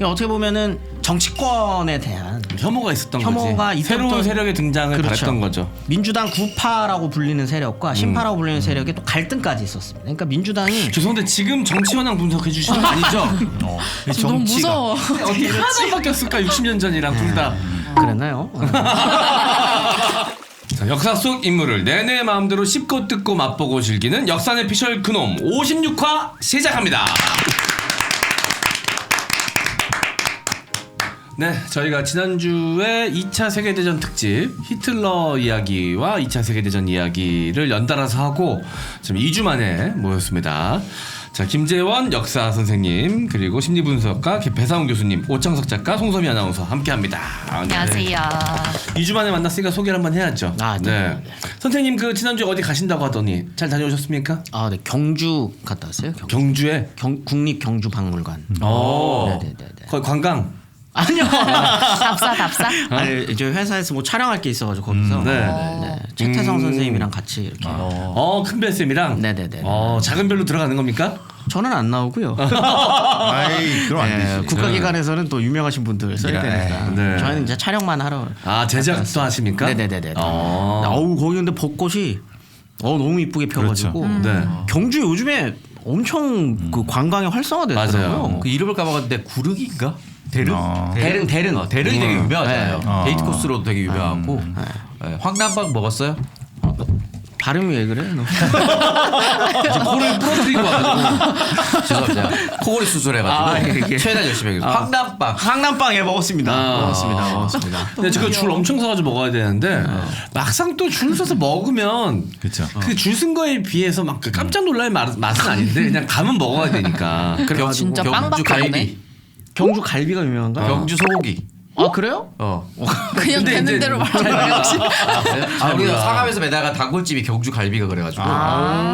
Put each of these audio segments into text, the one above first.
어떻게 보면은 정치권에 대한 혐오가 있었던 혐오가 거지. 새로운 세력의 등장을 그렇죠. 바랬던 거죠. 민주당 구파라고 불리는 세력과 신파라고 불리는 세력에 또 갈등까지 있었습니다. 그러니까 민주당이 죄송한데 지금 정치 현황 분석해 주시는 거 아니죠? 너무 무서워. 어떻게 하나 바뀌었을까? 60년 전이랑 둘 다. 그랬나요? 자, 역사 속 인물을 내내 마음대로 씹고 뜯고 맛보고 즐기는 역사의 피셜 그놈 56화 시작합니다. 네, 저희가 지난주에 2차 세계대전 특집 히틀러 이야기와 2차 세계대전 이야기를 연달아서 하고 지금 2주 만에 모였습니다. 자, 김재원 역사 선생님, 그리고 심리분석가 배상훈 교수님, 오창석 작가, 송소미 아나운서 함께합니다. 안녕하세요. 2주 만에 만났으니까 소개를 한번 해야죠. 네. 선생님 그 지난주에 어디 가신다고 하더니 잘 다녀오셨습니까? 네. 경주 갔다 왔어요. 경주에? 국립경주박물관. 네네네. 거기 관광? 아니요. 답사? 아니, 저 회사에서 뭐 촬영할 게 있어가지고 거기서 네. 최태성 선생님이랑 같이 이렇게. 큰별 쌤이랑? 네네네. 작은 별로 들어가는 겁니까? 저는 안 나오고요. 아이, 그럼 안 되지. 국가기관에서는 또 유명하신 분들 써야 되니까. 네. 저희는 이제 촬영만 하러. 제작도 하십니까? 네네네. 거기 근데 벚꽃이 너무 이쁘게 펴가지고. 네. 경주 요즘에 엄청 그 관광이 활성화됐더라고요. 맞아요. 그 이름을 까먹었는데 구르기인가? 대릉? 대릉. 대릉이 되게 유명하잖아요. 네. 데이트 코스로도 되게 유명하고. 네. 황남박 먹었어요? 발음이 왜 그래? 너? 코를 부러뜨리고 와가지고 죄송합니다. 코골이 수술해가지고 최대한 열심히 해서 황남박. 황남빵 먹었습니다. 먹었습니다. 근데 그 줄 엄청 서가지고 먹어야 되는데 막상 또 줄 서서 먹으면 그쵸. 그 줄 쓴 거에 비해서 막 깜짝 놀랄 맛은 아닌데 그냥 가면 먹어야 되니까. 진짜 빵박하네. 경주 갈비가 유명한가? 경주 소고기. 그래요? 그냥 근데 되는 이제 대로 말하면 우리가 상암에서 매다가 단골집이 경주 갈비가 그래가지고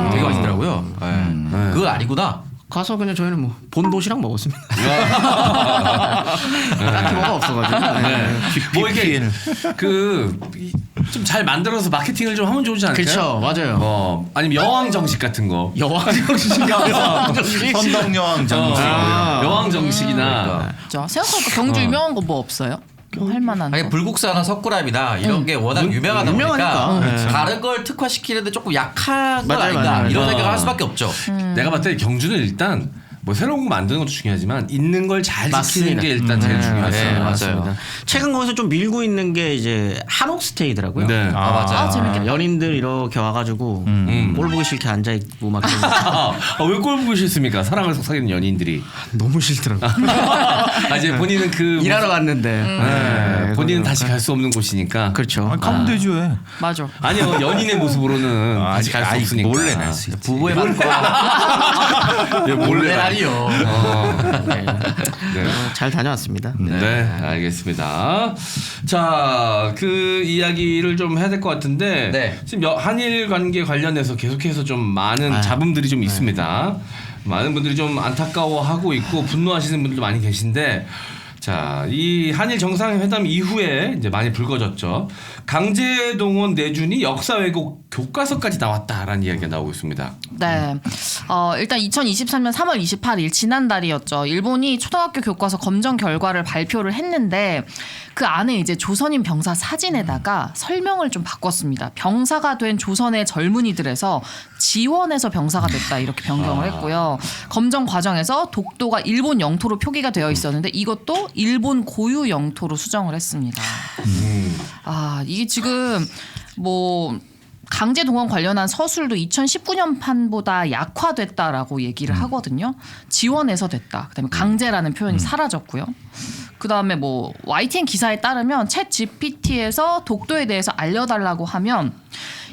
되게 맛있더라고요. 그건 아니구나. 가서 그냥 저희는 뭐 본도시락 먹었습니다. 딱히 뭐가 없어가지고. 뭐 이렇게 좀 잘 만들어서 마케팅을 좀 하면 좋지 않을까요? 그렇죠, 맞아요. 아니면 여왕 정식 같은 거. 여왕 정식. 선덕여왕 정식. 여왕 정식이나. 생각하니까 경주 유명한 거 뭐 없어요? 뭐 할 만한 아니 거? 불국사나 석굴암이나 이런 게 워낙 유명하다 보니까 유명하니까. 다른 걸 특화시키는데 조금 약한 건 맞아요, 아닌가 맞아요. 이런 생각을 할 수밖에 없죠. 내가 봤을 때 경주는 일단 뭐 새로운 거 만드는 것도 중요하지만 있는 걸 잘 지키는 맞습니다. 게 일단 제일 중요했어요. 맞아요. 최근 거기서 좀 밀고 있는 게 이제 한옥 스테이더라고요. 네. 맞아요. 재밌겠다. 연인들 이렇게 와가지고 꼴 보기 싫게 앉아 있고 막 왜 꼴 보기 싫습니까? 사랑을 속삭이는 연인들이. 너무 싫더라고. 이제 본인은 일하러 갔는데. 본인은 다시 갈 수 없는 곳이니까. 그렇죠. 가면 되죠. 왜. 맞아. 아니요, 연인의 모습으로는 다시 갈 수 없으니까. 몰래 날 수 있지. 부부의 만과 몰래 날이요. 잘 다녀왔습니다. 네, 알겠습니다. 자, 그 이야기를 좀 해야 될 것 같은데 네. 지금 한일 관계 관련해서 계속해서 좀 많은 잡음들이 좀 있습니다. 많은 분들이 좀 안타까워하고 있고 분노하시는 분들도 많이 계신데, 자, 이 한일 정상회담 이후에 이제 많이 불거졌죠. 강제동원 내준이 역사 왜곡 교과서까지 나왔다라는 이야기가 나오고 있습니다. 네. 일단 2023년 3월 28일 지난달이었죠. 일본이 초등학교 교과서 검정 결과를 발표를 했는데 그 안에 이제 조선인 병사 사진에다가 설명을 좀 바꿨습니다. 병사가 된 조선의 젊은이들에서 지원해서 병사가 됐다 이렇게 변경을 했고요. 검정 과정에서 독도가 일본 영토로 표기가 되어 있었는데 이것도 일본 고유 영토로 수정을 했습니다. 이게 지금 뭐 강제 동원 관련한 서술도 2019년 판보다 약화됐다라고 얘기를 하거든요. 지원해서 됐다. 그다음에 강제라는 표현이 사라졌고요. 그다음에 뭐 YTN 기사에 따르면 챗 GPT에서 독도에 대해서 알려달라고 하면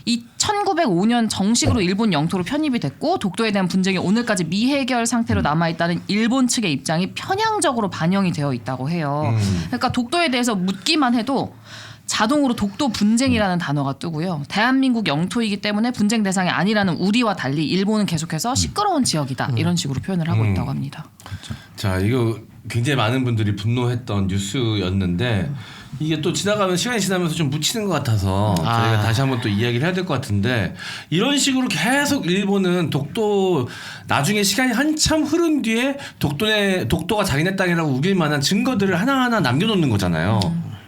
이 1905년 정식으로 일본 영토로 편입이 됐고 독도에 대한 분쟁이 오늘까지 미해결 상태로 남아있다는 일본 측의 입장이 편향적으로 반영이 되어 있다고 해요. 그러니까 독도에 대해서 묻기만 해도 자동으로 독도 분쟁이라는 단어가 뜨고요. 대한민국 영토이기 때문에 분쟁 대상이 아니라는 우리와 달리 일본은 계속해서 시끄러운 지역이다 이런 식으로 표현을 하고 있다고 합니다. 자, 이거 굉장히 많은 분들이 분노했던 뉴스였는데 이게 또 시간이 지나면서 좀 묻히는 것 같아서 저희가 다시 한번 또 이야기를 해야 될 것 같은데 이런 식으로 계속 일본은 독도 나중에 시간이 한참 흐른 뒤에 독도가 자기네 땅이라고 우길 만한 증거들을 하나하나 남겨놓는 거잖아요.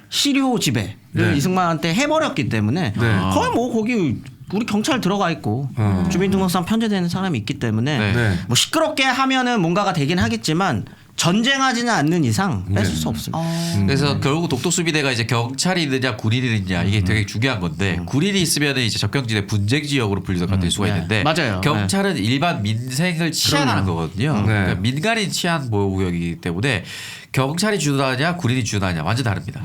시료 지배를 네. 이승만한테 해버렸기 때문에 거의 뭐 거기 우리 경찰 들어가 있고 주민등록상 편제되는 사람이 있기 때문에 네. 뭐 시끄럽게 하면은 뭔가가 되긴 하겠지만 전쟁하지는 않는 이상 뺏을 수 없습니다. 그래서 결국 독도 수비대가 이제 경찰이느냐 군인이느냐 이게 되게 중요한 건데 군인이 있으면 이제 접경지대 분쟁 지역으로 분류가 될 수가 있는데 맞아요. 경찰은 일반 민생을 치안하는 거거든요. 네. 그러니까 민간인 치안 보호구역이기 때문에 경찰이 주도하냐 군인이 주도하냐 완전 다릅니다.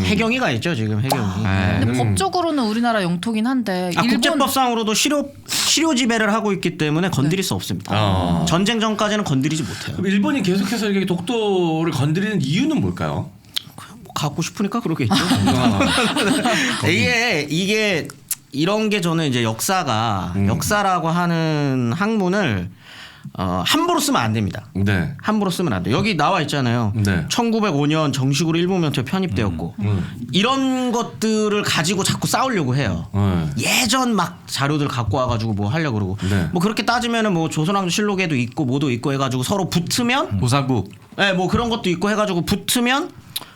해경이가 있죠 지금 해경이. 근데 법적으로는 우리나라 영토긴 한데 일본 국제법상으로도 시료 지배를 하고 있기 때문에 건드릴 수 없습니다. 전쟁 전까지는 건드리지 못해요. 그럼 일본이 계속해서 이렇게 독도를 건드리는 이유는 뭘까요? 뭐 갖고 싶으니까 그러겠죠. 이게 이런 게 저는 이제 역사라고 하는 학문을 함부로 쓰면 안 됩니다. 네. 함부로 쓰면 안 돼. 여기 나와 있잖아요. 네. 1905년 정식으로 일본 면토에 편입되었고 이런 것들을 가지고 자꾸 싸우려고 해요. 예전 막 자료들 갖고 와가지고 뭐 하려고 그러고 네. 뭐 그렇게 따지면은 뭐 조선왕조실록에도 있고 뭐도 있고 해가지고 서로 붙으면 보상국 네, 뭐 그런 것도 있고 해가지고 붙으면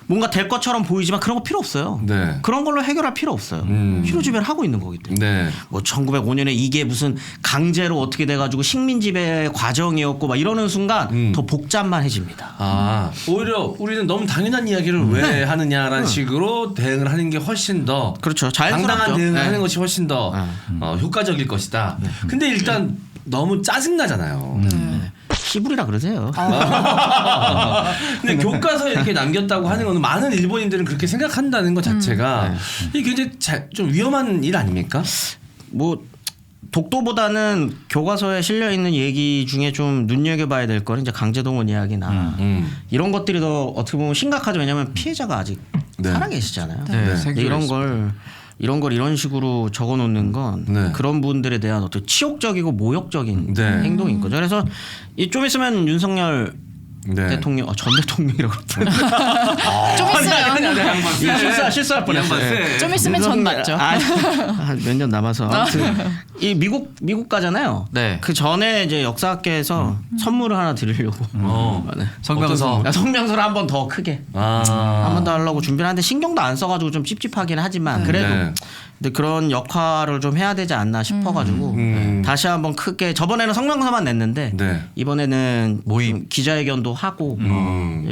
뭔가 될 것처럼 보이지만 그런 거 필요 없어요. 네. 그런 걸로 해결할 필요 없어요. 시료 지배를 하고 있는 거기 때문에. 네. 뭐 1905년에 이게 무슨 강제로 어떻게 돼가지고 식민 지배 과정이었고 막 이러는 순간 더 복잡만해집니다. 오히려 우리는 너무 당연한 이야기를 왜 하느냐라는 식으로 대응을 하는 게 훨씬 더 그렇죠. 자연스럽죠. 당당한 대응을 네. 하는 것이 훨씬 더 효과적일 것이다. 근데 일단 너무 짜증나잖아요. 시부리라 그러세요. 근데 교과서에 이렇게 남겼다고 하는 거는 많은 일본인들은 그렇게 생각한다는 것 자체가 이게 굉장히 좀 위험한 일 아닙니까? 뭐 독도보다는 교과서에 실려 있는 얘기 중에 좀 눈여겨봐야 될 거는 이제 강제동원 이야기나 이런 것들이 더 어떻게 보면 심각하죠. 왜냐하면 피해자가 아직 살아계시잖아요. 근데 이런 걸 이런 식으로 적어놓는 건 그런 분들에 대한 어떤 치욕적이고 모욕적인 행동인 거죠. 그래서 좀 있으면 윤석열 대통령, 전 대통령이라고 그러더라고요. 좀 있어요. 실수할 뻔했어요. 좀 있으면 전 맞죠. 몇 년 남아서 아무튼 이 미국 가잖아요. 네. 그 전에 이제 역사학계에서 선물을 하나 드리려고 성명서 성명서를 한 번 더 크게 한 번 더 하려고 준비를 하는데 신경도 안 써가지고 좀 찝찝하긴 하지만 그래도 근데 그런 역할을 좀 해야 되지 않나 싶어가지고 다시 한번 크게 저번에는 성명서만 냈는데 이번에는 모임 기자회견도 하고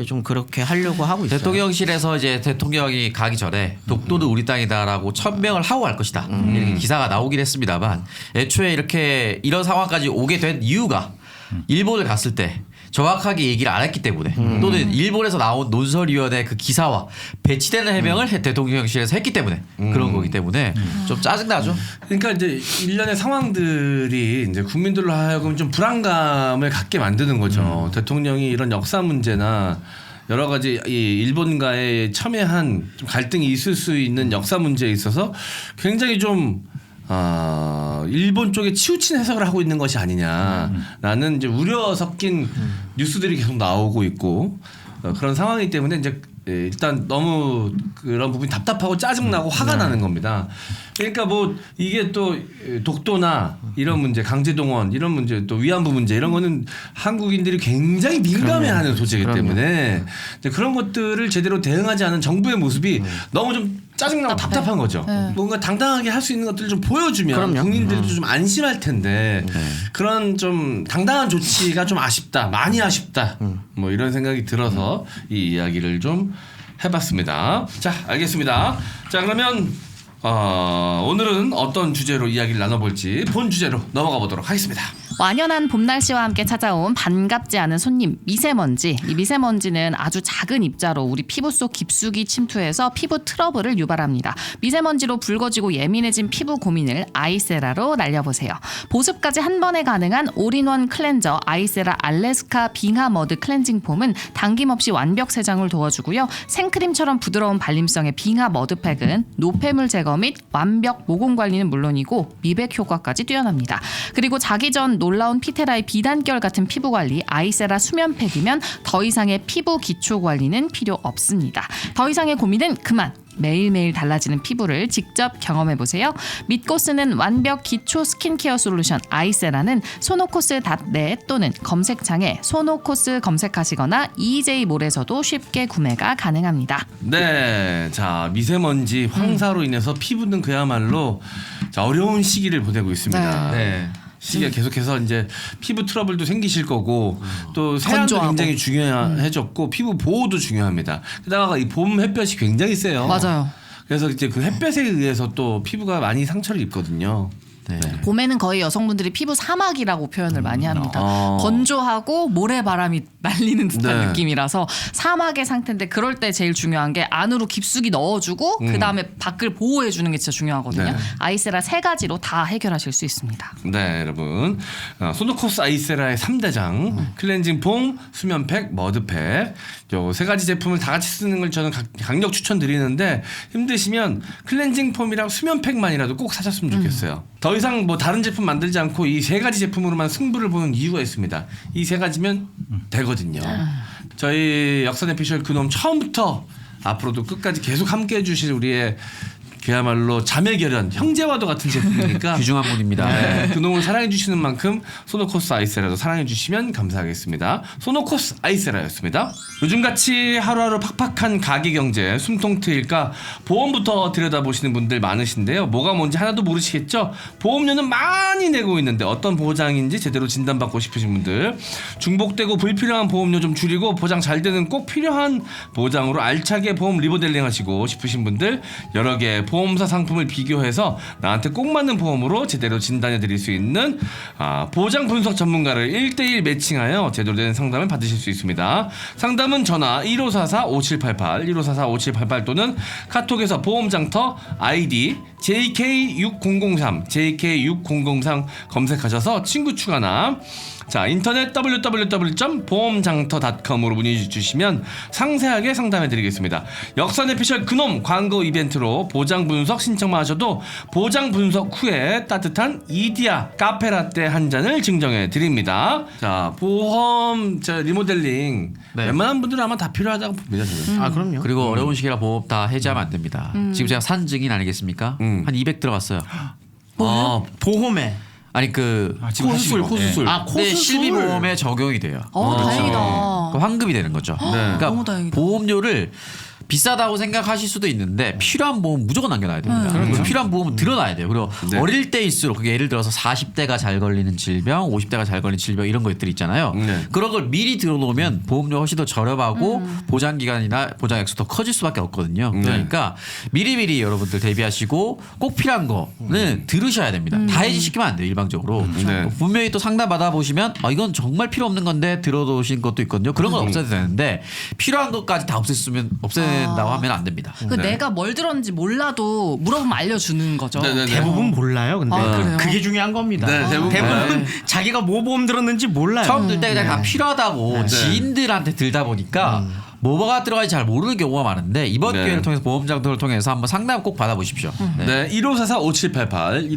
좀 그렇게 하려고 하고 있어요. 대통령실에서 이제 대통령이 가기 전에 독도는 우리 땅이다라고 천명을 하고 갈 것이다 이렇게 기사가 나오긴 했습니다만 애초에 이렇게 이런 상황까지 오게 된 이유가 일본을 갔을 때 정확하게 얘기를 안 했기 때문에 또는 일본에서 나온 논설위원회 그 기사와 배치되는 해명을 대통령실에서 했기 때문에 그런 거기 때문에 좀 짜증나죠. 그러니까 이제 일련의 상황들이 이제 국민들로 하여금 좀 불안감을 갖게 만드는 거죠. 대통령이 이런 역사 문제나 여러 가지 이 일본과의 첨예한 좀 갈등이 있을 수 있는 역사 문제에 있어서 굉장히 좀 일본 쪽에 치우친 해석을 하고 있는 것이 아니냐라는 이제 우려 섞인 뉴스들이 계속 나오고 있고 그런 상황이기 때문에 이제 일단 너무 그런 부분이 답답하고 짜증나고 화가 나는 겁니다. 그러니까 뭐 이게 또 독도나 이런 문제, 강제동원 이런 문제, 또 위안부 문제 이런 거는 한국인들이 굉장히 민감해하는 소재이기 때문에 그런 것들을 제대로 대응하지 않은 정부의 모습이 너무 좀 짜증나고 답답한 거죠. 뭔가 당당하게 할 수 있는 것들을 좀 보여주면 국민들도 좀 안심할 텐데 그런 좀 당당한 조치가 좀 아쉽다, 많이 아쉽다, 뭐 이런 생각이 들어서 이 이야기를 좀 해봤습니다. 자, 알겠습니다. 자, 그러면 오늘은 어떤 주제로 이야기를 나눠볼지 본 주제로 넘어가 보도록 하겠습니다. 완연한 봄 날씨와 함께 찾아온 반갑지 않은 손님 미세먼지. 이 미세먼지는 아주 작은 입자로 우리 피부 속 깊숙이 침투해서 피부 트러블을 유발합니다. 미세먼지로 붉어지고 예민해진 피부 고민을 아이세라로 날려보세요. 보습까지 한 번에 가능한 올인원 클렌저 아이세라 알래스카 빙하 머드 클렌징 폼은 당김없이 완벽 세정을 도와주고요. 생크림처럼 부드러운 발림성의 빙하 머드팩은 노폐물 제거 및 완벽 모공 관리는 물론이고 미백 효과까지 뛰어납니다. 그리고 자기 전 놀라운 피테라의 비단결 같은 피부 관리 아이세라 수면팩이면 더 이상의 피부 기초 관리는 필요 없습니다. 더 이상의 고민은 그만. 매일매일 달라지는 피부를 직접 경험해보세요. 믿고 쓰는 완벽 기초 스킨케어 솔루션 아이세라는 소노코스.net 또는 검색창에 소노코스 검색하시거나 EJ몰에서도 쉽게 구매가 가능합니다. 네, 자 미세먼지 황사로 인해서 피부는 그야말로 자, 어려운 시기를 보내고 있습니다. 네. 시기가 계속해서 이제 피부 트러블도 생기실 거고 또 세안도 건조하고. 굉장히 중요해졌고 피부 보호도 중요합니다. 게다가 이 봄 햇볕이 굉장히 세요. 맞아요. 그래서 이제 그 햇볕에 의해서 또 피부가 많이 상처를 입거든요. 네. 봄에는 거의 여성분들이 피부 사막이라고 표현을 많이 합니다. 아. 건조하고 모래바람이 날리는 듯한 네. 느낌이라서 사막의 상태인데 그럴 때 제일 중요한 게 안으로 깊숙이 넣어주고 그 다음에 밖을 보호해주는 게 진짜 중요하거든요. 네. 아이세라 3가지로 다 해결하실 수 있습니다. 네, 여러분. 소노코스 아이세라의 3대장 클렌징 폼, 수면팩, 머드팩 요 3가지 제품을 다 같이 쓰는 걸 저는 강력 추천드리는데 힘드시면 클렌징 폼이랑 수면팩만이라도 꼭 사셨으면 좋겠어요. 더 이상 뭐 다른 제품 만들지 않고 이 3가지 제품으로만 승부를 보는 이유가 있습니다. 이 3가지면 되거든요. 저희 역사의 피셜 그놈 처음부터 앞으로도 끝까지 계속 함께 해주실 우리의 그야말로 자매결연 형제와도 같은 제품이니까 귀중한 분입니다. 네, 그놈을 사랑해 주시는 만큼 소노코스 아이세라도 사랑해 주시면 감사하겠습니다. 소노코스 아이세라였습니다. 요즘같이 하루하루 팍팍한 가계 경제 숨통 트일까 보험부터 들여다보시는 분들 많으신데요. 뭐가 뭔지 하나도 모르시겠죠? 보험료는 많이 내고 있는데 어떤 보장인지 제대로 진단받고 싶으신 분들 중복되고 불필요한 보험료 좀 줄이고 보장 잘 되는 꼭 필요한 보장으로 알차게 보험 리모델링 하시고 싶으신 분들 여러 개 보험사 상품을 비교해서 나한테 꼭 맞는 보험으로 제대로 진단해 드릴 수 있는 보장 분석 전문가를 1대1 매칭하여 제대로 된 상담을 받으실 수 있습니다. 상담은 전화 1544-5788 1544-5788 또는 카톡에서 보험장터 아이디 JK6003 JK6003 검색하셔서 친구 추가나 자 인터넷 www.보험장터.com으로 문의 주시면 상세하게 상담해드리겠습니다. 역사의 피셜 그놈 광고 이벤트로 보장 분석 신청만 하셔도 보장 분석 후에 따뜻한 이디야 카페라떼 한 잔을 증정해드립니다. 자 보험 리모델링 네. 웬만한 분들은 아마 다 필요하다고 봅니다. 저는. 아 그럼요. 그리고 어려운 시기라 보험 다 해지하면 안 됩니다. 지금 제가 산 증인 아니겠습니까? 한 200 들어갔어요. 보험에 아니 그 지금 코수술 하시는 거. 코수술. 아, 근데 코수술. 실비보험에 적용이 돼요. 다행이다. 그 환급이 되는 거죠. 그러니까 너무 다행이다. 보험료를 비싸다고 생각하실 수도 있는데 필요한 보험 무조건 남겨놔야 됩니다. 그리고 필요한 보험은 들어놔야 돼요. 그리고 네. 어릴 때일수록 그게 예를 들어서 40대가 잘 걸리는 질병, 50대가 잘 걸리는 질병 이런 것들 있잖아요. 네. 그런 걸 미리 들어놓으면 보험료 훨씬 더 저렴하고 보장 기간이나 보장 액수 더 커질 수밖에 없거든요. 그러니까 미리미리 여러분들 대비하시고 꼭 필요한 거는 들으셔야 됩니다. 다 해지시키면 안 돼요. 일방적으로. 네. 분명히 또 상담 받아보시면 이건 정말 필요 없는 건데 들어놓으신 것도 있거든요. 그런 건 없애도 되는데 필요한 것까지 다 없앤다고 하면 안 됩니다. 그 내가 뭘 들었는지 몰라도 물어보면 알려주는 거죠. 네네네. 대부분 몰라요. 근데 그래요? 그게 중요한 겁니다. 네, 대부분 자기가 뭐 보험 들었는지 몰라요. 처음 들 때 그냥 다 필요하다고 지인들한테 들다 보니까 뭐가 들어가는지 잘 모르는 경우가 많은데 이번 네. 기회를 통해서 보험장터를 통해서 한번 상담 꼭 받아보십시오. 네. 네, 1544-5788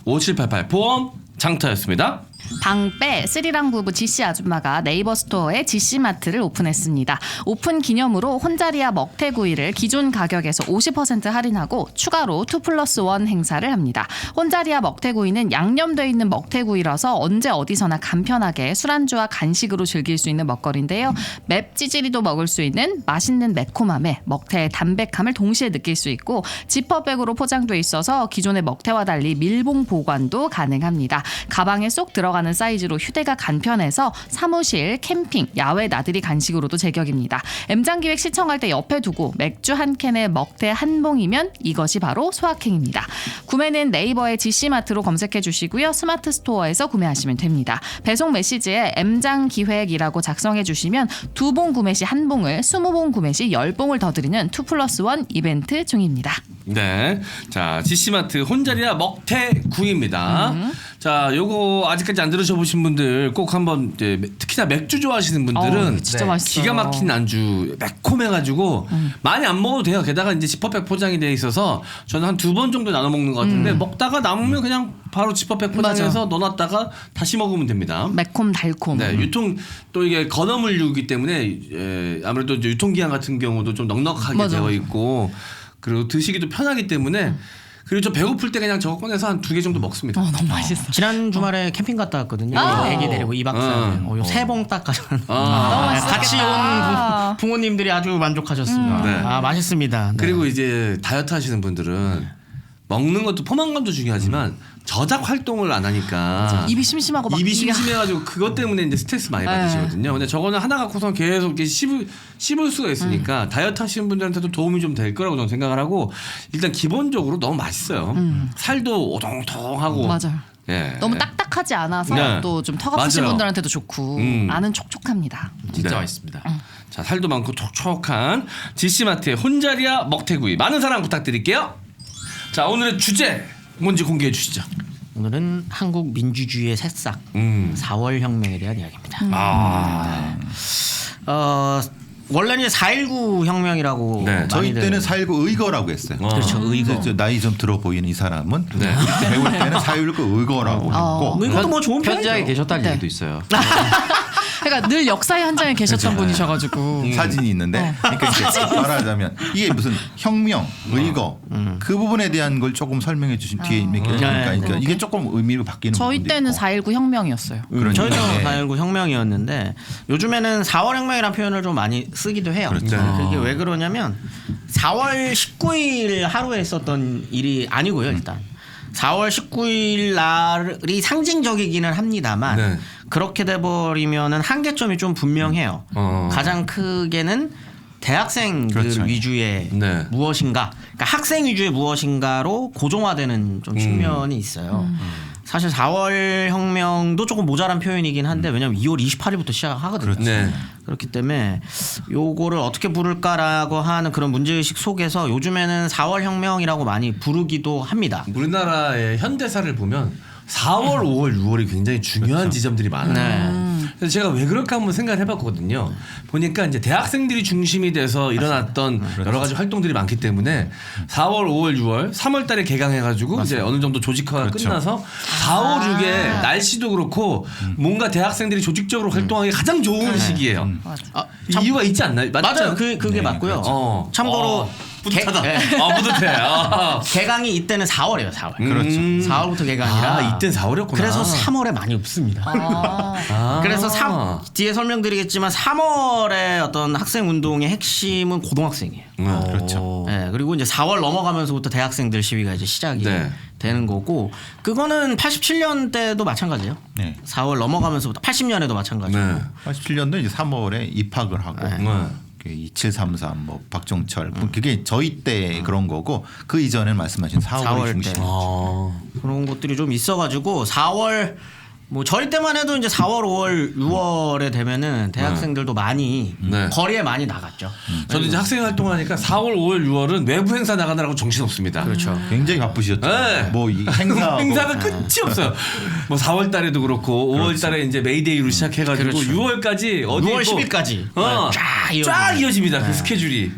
1544-5788 보험 장터였습니다. 방빼 스리랑 부부 지씨 아줌마가 네이버 스토어에 지씨마트를 오픈했습니다. 오픈 기념으로 혼자리아 먹태구이를 기존 가격에서 50% 할인하고 추가로 2+1 행사를 합니다. 혼자리아 먹태구이는 양념되어 있는 먹태구이라서 언제 어디서나 간편하게 술안주와 간식으로 즐길 수 있는 먹거리인데요. 맵찌질이도 먹을 수 있는 맛있는 매콤함에 먹태의 담백함을 동시에 느낄 수 있고 지퍼백으로 포장돼 있어서 기존의 먹태와 달리 밀봉 보관도 가능합니다. 가방에 쏙 들어가는 사이즈로 휴대가 간편해서 사무실, 캠핑, 야외 나들이 간식으로도 제격입니다. M장기획 시청할 때 옆에 두고 맥주 한 캔에 먹태 한 봉이면 이것이 바로 소확행입니다. 구매는 네이버의 지씨마트로 검색해 주시고요. 스마트 스토어에서 구매하시면 됩니다. 배송 메시지에 M장기획이라고 작성해 주시면 2봉 구매 시 1봉을, 20봉 구매 시 10봉을 더 드리는 2+1 이벤트 중입니다. 네. 자, 지씨마트 혼자리야 먹태구이입니다. 자, 요거 아직까지 안 들으셔보신 분들 꼭 한번 이제 특히나 맥주 좋아하시는 분들은 진짜 맛있어요. 기가 막힌 안주 매콤해가지고 많이 안 먹어도 돼요. 게다가 이제 지퍼백 포장이 되어 있어서 저는 한 2번 정도 나눠 먹는 것 같은데 먹다가 남으면 그냥 바로 지퍼백 포장해서 넣어놨다가 다시 먹으면 됩니다. 매콤 달콤. 네, 유통 또 이게 건어물류이기 때문에 아무래도 이제 유통기한 같은 경우도 좀 넉넉하게 맞아. 되어 있고 그리고 드시기도 편하기 때문에 그리고 좀 배고플 때 그냥 저거 꺼내서 한 2개 정도 먹습니다. 너무 맛있어. 지난 주말에 캠핑 갔다 왔거든요. 애기 데리고 2박 3일. 세봉 딱 가서 같이 온 부모님들이 아주 만족하셨습니다. 네. 아 맛있습니다. 네. 그리고 이제 다이어트 하시는 분들은 먹는 것도 포만감도 중요하지만 저작 활동을 안 하니까 입이 심심하고 막 입이 이게 심심해가지고 그것 때문에 이제 스트레스 많이 받으시거든요. 근데 저거는 하나 갖고서 계속 이렇게 씹을 수가 있으니까 다이어트 하시는 분들한테도 도움이 좀 될 거라고 저는 생각을 하고 일단 기본적으로 너무 맛있어요. 살도 오동통하고 맞아요. 예. 너무 딱딱하지 않아서 네. 또 좀 턱 아프신 맞아요. 분들한테도 좋고 안은 촉촉합니다. 진짜 네. 맛있습니다. 자, 살도 많고 촉촉한 지씨마트의 혼자리야 먹태구이 많은 사랑 부탁드릴게요. 자, 오늘의 주제 뭔지 공개해 주시죠. 오늘은 한국 민주주의의 새싹 4월 혁명에 대한 이야기입니다. 원래는 4.19 혁명이라고 네. 저희 많이들- 때는 4.19 의거라고 했어요. 그렇죠. 의거. 저 나이 좀 들어 보이는 이 사람은 네. 우리 배울 때는 4.19 의거라고 했고 이것도 뭐 좋은 현장에 편이죠. 계셨다는 네. 얘기도 있어요. 그러니까 늘 역사의 현장에 계셨던 분이셔가지고 사진이 있는데 그러니까 이제 말하자면 이게 무슨 혁명, 의거 그 부분에 대한 걸 조금 설명해 주신 뒤에 몇 개 있으니까 그러니까 이게 조금 의미가 바뀌는 저희 부분도 때는 있고. 4.19 혁명이었어요. 그러니까. 저희도 네. 4.19 혁명이었는데 요즘에는 4월 혁명이라는 표현을 좀 많이 쓰기도 해요. 그렇죠. 그게 왜 그러냐면 4월 19일 하루에 있었던 일이 아니고요. 일단 4월 19일 날이 상징적이기는 합니다만 네. 그렇게 돼버리면은 한계점이 좀 분명해요. 가장 크게는 대학생들 그렇죠. 위주의 네. 무엇인가, 그러니까 학생 위주의 무엇인가로 고정화되는 좀 측면이 있어요. 사실 4월 혁명도 조금 모자란 표현이긴 한데 왜냐하면 2월 28일부터 시작하거든요. 네. 그렇기 때문에 요거를 어떻게 부를까라고 하는 그런 문제의식 속에서 요즘에는 4월 혁명이라고 많이 부르기도 합니다. 우리나라의 현대사를 보면 4월, 5월, 6월이 굉장히 중요한 지점들이 많아요. 그래서 제가 왜 그럴까 한번 생각을 해봤거든요. 보니까 이제 대학생들이 중심이 돼서 일어났던 여러 가지 활동들이 많기 때문에 4월, 5월, 6월, 3월 달에 개강해가지고 이제 어느 정도 조직화가 끝나서 4, 5, 6에 날씨도 그렇고 뭔가 대학생들이 조직적으로 활동하기 가장 좋은 시기예요. 이유가 있지 않나요? 맞아요. 그게 맞고요. 참고로 뿌듯하다. 개- 뿌듯해. 개강이 이때는 4월이에요. 4월. 그렇죠. 4월부터 개강이라. 이땐 4월이었구나. 그래서 3월에 많이 없습니다. 그래서 뒤에 설명드리겠지만 3월에 어떤 학생 운동의 핵심은 고등학생이에요. 그렇죠. 네, 그리고 이제 4월 넘어가면서부터 대학생들 시위가 이제 시작이 네. 되는 거고 그거는 87년 때도 마찬가지예요. 네. 4월 넘어가면서부터 80년에도 마찬가지고. 네. 87년도 이제 3월에 입학을 하고 네. 2733 뭐 박종철 그게 저희 때 그런 거고 그 이전에는 말씀하신 4월이 4월 중심. 때. 그런 것들이 좀 있어가지고 4월 뭐 저희 때만 해도 이제 4월, 5월, 6월에 되면은 대학생들도 많이 네. 거리에 많이 나갔죠. 저도 이제 학생 활동하니까 4월, 5월, 6월은 외부 행사 나가느라고 정신 없습니다. 그렇죠. 굉장히 바쁘셨죠. 네. 뭐 이 행사 행사가 끝이 없어요. 뭐 4월 달에도 그렇고 5월 달에 이제 메이데이로 시작해가지고 그렇죠. 6월까지 어디 6월 뭐 10일까지 쫙 이어집니다. 그 스케줄이.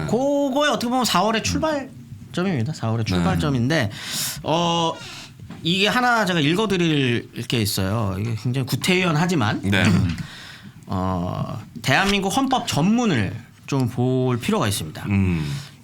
그거에 어떻게 보면 4월의 출발점입니다. 4월의 출발점인데 이게 하나 제가 읽어드릴 게 있어요. 이게 굉장히 구태의연하지만 네. 대한민국 헌법 전문을 좀 볼 필요가 있습니다.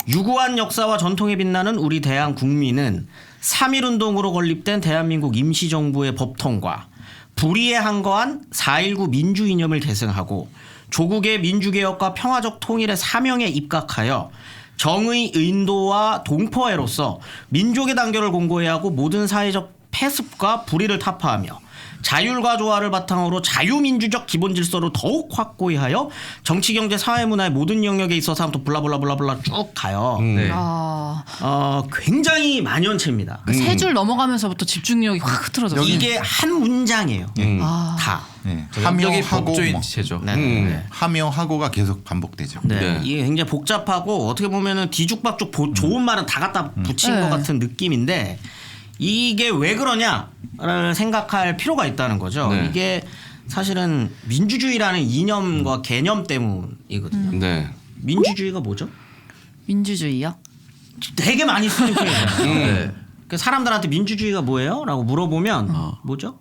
유구한 역사와 전통에 빛나는 우리 대한 국민은 3.1운동으로 건립된 대한민국 임시정부의 법통과 불의에 항거한 4.19 민주이념을 계승하고 조국의 민주개혁과 평화적 통일의 사명에 입각하여 정의, 인도와 동포애로서 민족의 단결을 공고히 하고 모든 사회적 폐습과 불의를 타파하며 자율과 조화를 바탕으로 자유민주적 기본 질서로 더욱 확고히 하여 정치, 경제, 사회, 문화의 모든 영역에 있어서 하면 또 블라블라블라블라 쭉 가요. 네. 굉장히 만연체입니다. 세 줄 넘어가면서부터 집중력이 확 흐트러졌어요. 이게 한 문장이에요. 다. 네. 여기 하묘하고 법조인체죠. 네. 하묘하고가 계속 반복되죠. 네. 네. 이게 굉장히 복잡하고 어떻게 보면은 뒤죽박죽 좋은 말은 다 갖다 붙인 네. 것 같은 느낌인데 이게 왜 그러냐를 생각할 필요가 있다는 거죠. 네. 이게 사실은 민주주의라는 이념과 개념 때문이거든요. 네. 민주주의가 뭐죠? 민주주의요? 되게 많이 쓰는 표현이에요. 네. 그 사람들한테 민주주의가 뭐예요? 라고 물어보면 뭐죠?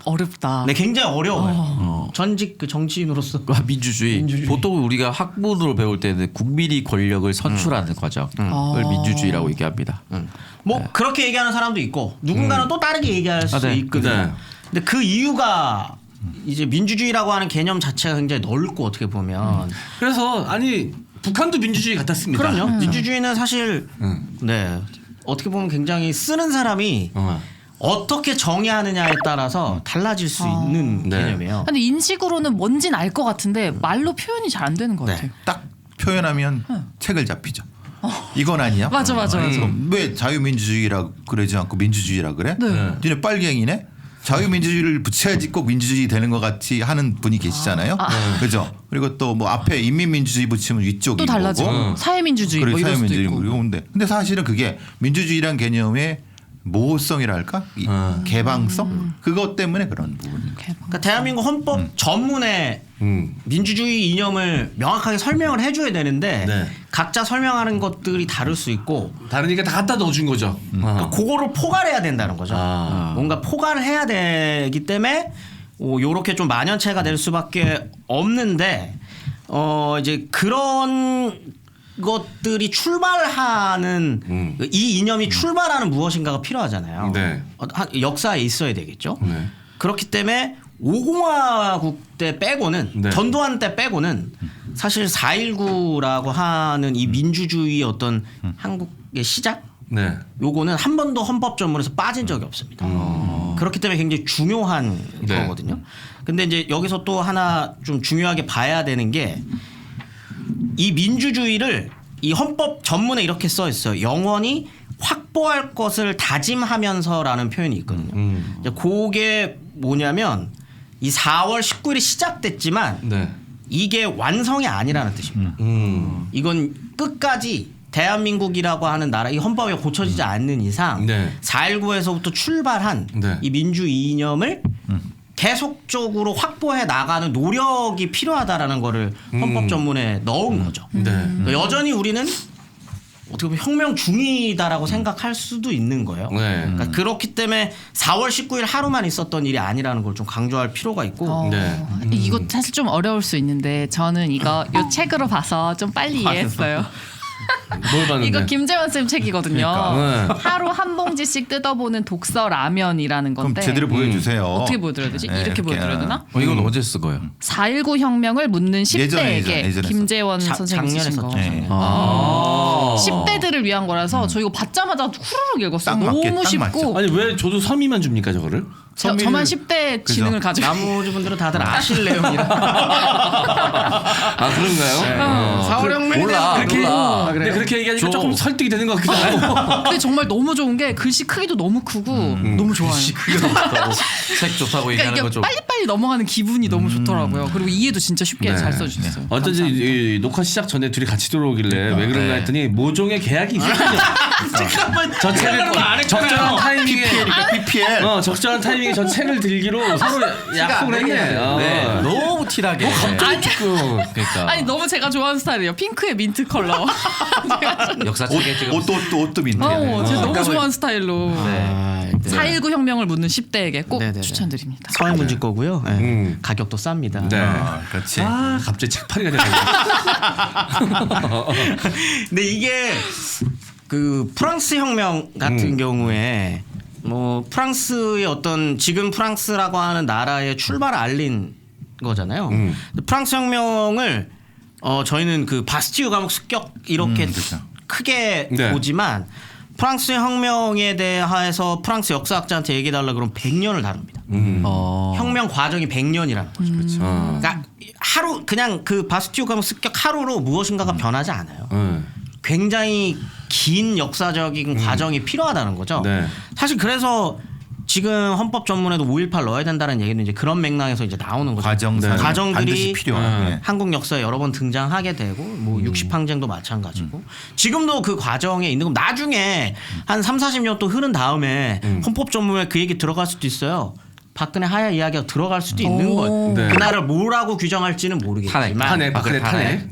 어렵다. 네, 굉장히 어려워요. 전직 그 정치인으로서 민주주의. 보통 우리가 학문으로 배울 때는 국민이 권력을 선출하는 과정을 민주주의라고 얘기합니다. 뭐 그렇게 얘기하는 사람도 있고 누군가는 또 다르게 얘기할 수 네. 있거든요. 네. 근데 그 이유가 이제 민주주의라고 하는 개념 자체가 굉장히 넓고 어떻게 보면 그래서 아니 북한도 민주주의 같았습니다. 그럼요. 민주주의는 사실 네 어떻게 보면 굉장히 쓰는 사람이 어떻게 정의하느냐에 따라서 달라질 수 있는 네. 개념이에요. 근데 인식으로는 뭔진 알 것 같은데 말로 표현이 잘 안 되는 것 네. 같아요. 딱 표현하면 책을 잡히죠. 이건 아니야? 맞아. 그럼 왜 자유민주주의라 그러지 않고 민주주의라 그래? 네. 니네 빨갱이네? 자유민주주의를 붙여야지 꼭 민주주의 되는 것 같이 하는 분이 계시잖아요. 그죠? 그리고 또 뭐 앞에 인민민주주의 붙이면 위쪽이 또 달라지고 거고. 사회민주주의 뭐 그리고 이럴 수도 사회민주주의 있고. 그리고 근데 사실은 그게 민주주의란 개념의 모호성이랄까? 개방성? 그것 때문에 그런 부분인 거예요. 그러니까 대한민국 헌법 전문에 민주주의 이념을 명확하게 설명을 해줘야 되는데 네. 각자 설명하는 것들이 다를 수 있고 다르니까 다 갖다 넣어준 거죠. 그러니까 그거를 포괄해야 된다는 거죠. 뭔가 포괄을 해야 되기 때문에 요렇게 좀 만연체가 될 수밖에 없는데 이제 그런 것들이 출발하는 이 이념이 출발하는 무엇인가가 필요하잖아요. 네. 역사에 있어야 되겠죠. 네. 그렇기 때문에 5공화국 때 빼고는 네. 전두환 때 빼고는 사실 4.19라고 하는 이 민주주의 어떤 한국의 시작 네. 요거는 한 번도 헌법 전문에서 빠진 적이 없습니다. 그렇기 때문에 굉장히 중요한 네. 거거든요. 근데 이제 여기서 또 하나 좀 중요하게 봐야 되는 게 이 민주주의를 이 헌법 전문에 이렇게 써 있어요. 영원히 확보할 것을 다짐하면서라는 표현이 있거든요. 이제 그게 뭐냐면 이 4월 19일이 시작됐지만 네. 이게 완성이 아니라는 뜻입니다. 이건 끝까지 대한민국이라고 하는 나라 이 헌법에 고쳐지지 않는 이상 네. 4.19에서부터 출발한 네. 이 민주 이념을 계속적으로 확보해 나가는 노력이 필요하다라는 거를 헌법 전문에 넣은 거죠. 네. 그러니까 여전히 우리는 어떻게 보면 혁명 중이다라고 생각할 수도 있는 거예요. 네. 그러니까 그렇기 때문에 4월 19일 하루만 있었던 일이 아니라는 걸 좀 강조할 필요가 있고 네. 이거 사실 좀 어려울 수 있는데 저는 이거 요 책으로 봐서 좀 빨리 이해했어요. 뭘 봤는데? 이거 김재원 쌤 책이거든요. 그러니까. 하루 한 봉지씩 뜯어보는 독서 라면이라는 그럼 건데 제대로 보여주세요. 어떻게 보여드려야 되지? 네, 이렇게 보여드려야 되나? 이건 언제 쓴 거예요? 4.19 혁명을 묻는 10대에게 예전에 김재원 선생님이 작년에 쓰신 거. 썼죠. 네. 10대들을 위한 거라서 저 이거 받자마자 후루룩 읽었어요. 딱 맞게, 너무 딱 쉽고 아니 왜 저도 서미만 줍니까 저거를? 저만 10대 지능을 가지고 나머지 분들은 다들 아실 내용이라 아 그런가요? 4월 혁명에 몰라. 대해서 그렇게 몰라. 근데 그렇게 얘기하니까 조금 설득이 되는 것 같기도 하고. 근데 정말 너무 좋은 게 글씨 크기도 너무 크고 너무 좋아요. 크게 좋다고 책 좋다고 그러니까 얘기하는 이게 건 좀. 빨리빨리 넘어가는 기분이 너무 좋더라고요. 그리고 이해도 진짜 쉽게 네. 잘 써주셨어요. 어쩐지 이 녹화 시작 전에 둘이 같이 들어오길래 왜 그런가 했더니 모종의 계약이 있었거든요. 잠깐만 저 책을 적절한 타이밍에 PPL. 적절한 타이밍에 저 책을 들기로 서로 약속을 했네. 네. 너무 티나게. 그러니까 아니 너무 제가 좋아하는 스타일이에요. 핑크의 민트 컬러. 역사책에 지금 옷도 민트. 제가 너무 좋아하는 스타일로. 네. 4.19 혁명을 묻는 10대에게 꼭 네네네. 추천드립니다. 서해문지 거고요. 네. 가격도 쌉니다. 네. 그렇지. 아 갑자기 책팔이가 되네. 근데 이게 그 프랑스 혁명 같은 경우에 뭐 프랑스의 어떤 지금 프랑스라고 하는 나라의 출발을 알린 거잖아요. 근데 프랑스 혁명을 저희는 그 바스티유 감옥 습격 이렇게 그렇죠. 크게 네. 보지만 프랑스 혁명에 대해서 프랑스 역사학자한테 얘기해달라 그러면 100년을 다룹니다. 혁명 과정이 100년이라는 거죠. 그렇죠. 그러니까 하루 그냥 그 바스티유 감옥 습격 하루로 무엇인가가 변하지 않아요. 굉장히 긴 역사적인 과정이 필요하다는 거죠. 네. 사실 그래서 지금 헌법 전문에도 5.18 넣어야 된다는 얘기는 이제 그런 맥락에서 이제 나오는 거죠. 과정들이 과정들이 필요한. 네. 한국 역사에 여러 번 등장하게 되고 뭐 60항쟁도 마찬가지고 지금도 그 과정에 있는 거 나중에 한 3, 40년 또 흐른 다음에 헌법 전문에 그 얘기 들어갈 수도 있어요. 박근혜 하야 이야기가 들어갈 수도 있는 거예요. 네. 그날을 뭐라고 규정할지는 모르겠지만 탄핵, 박근혜 탄핵.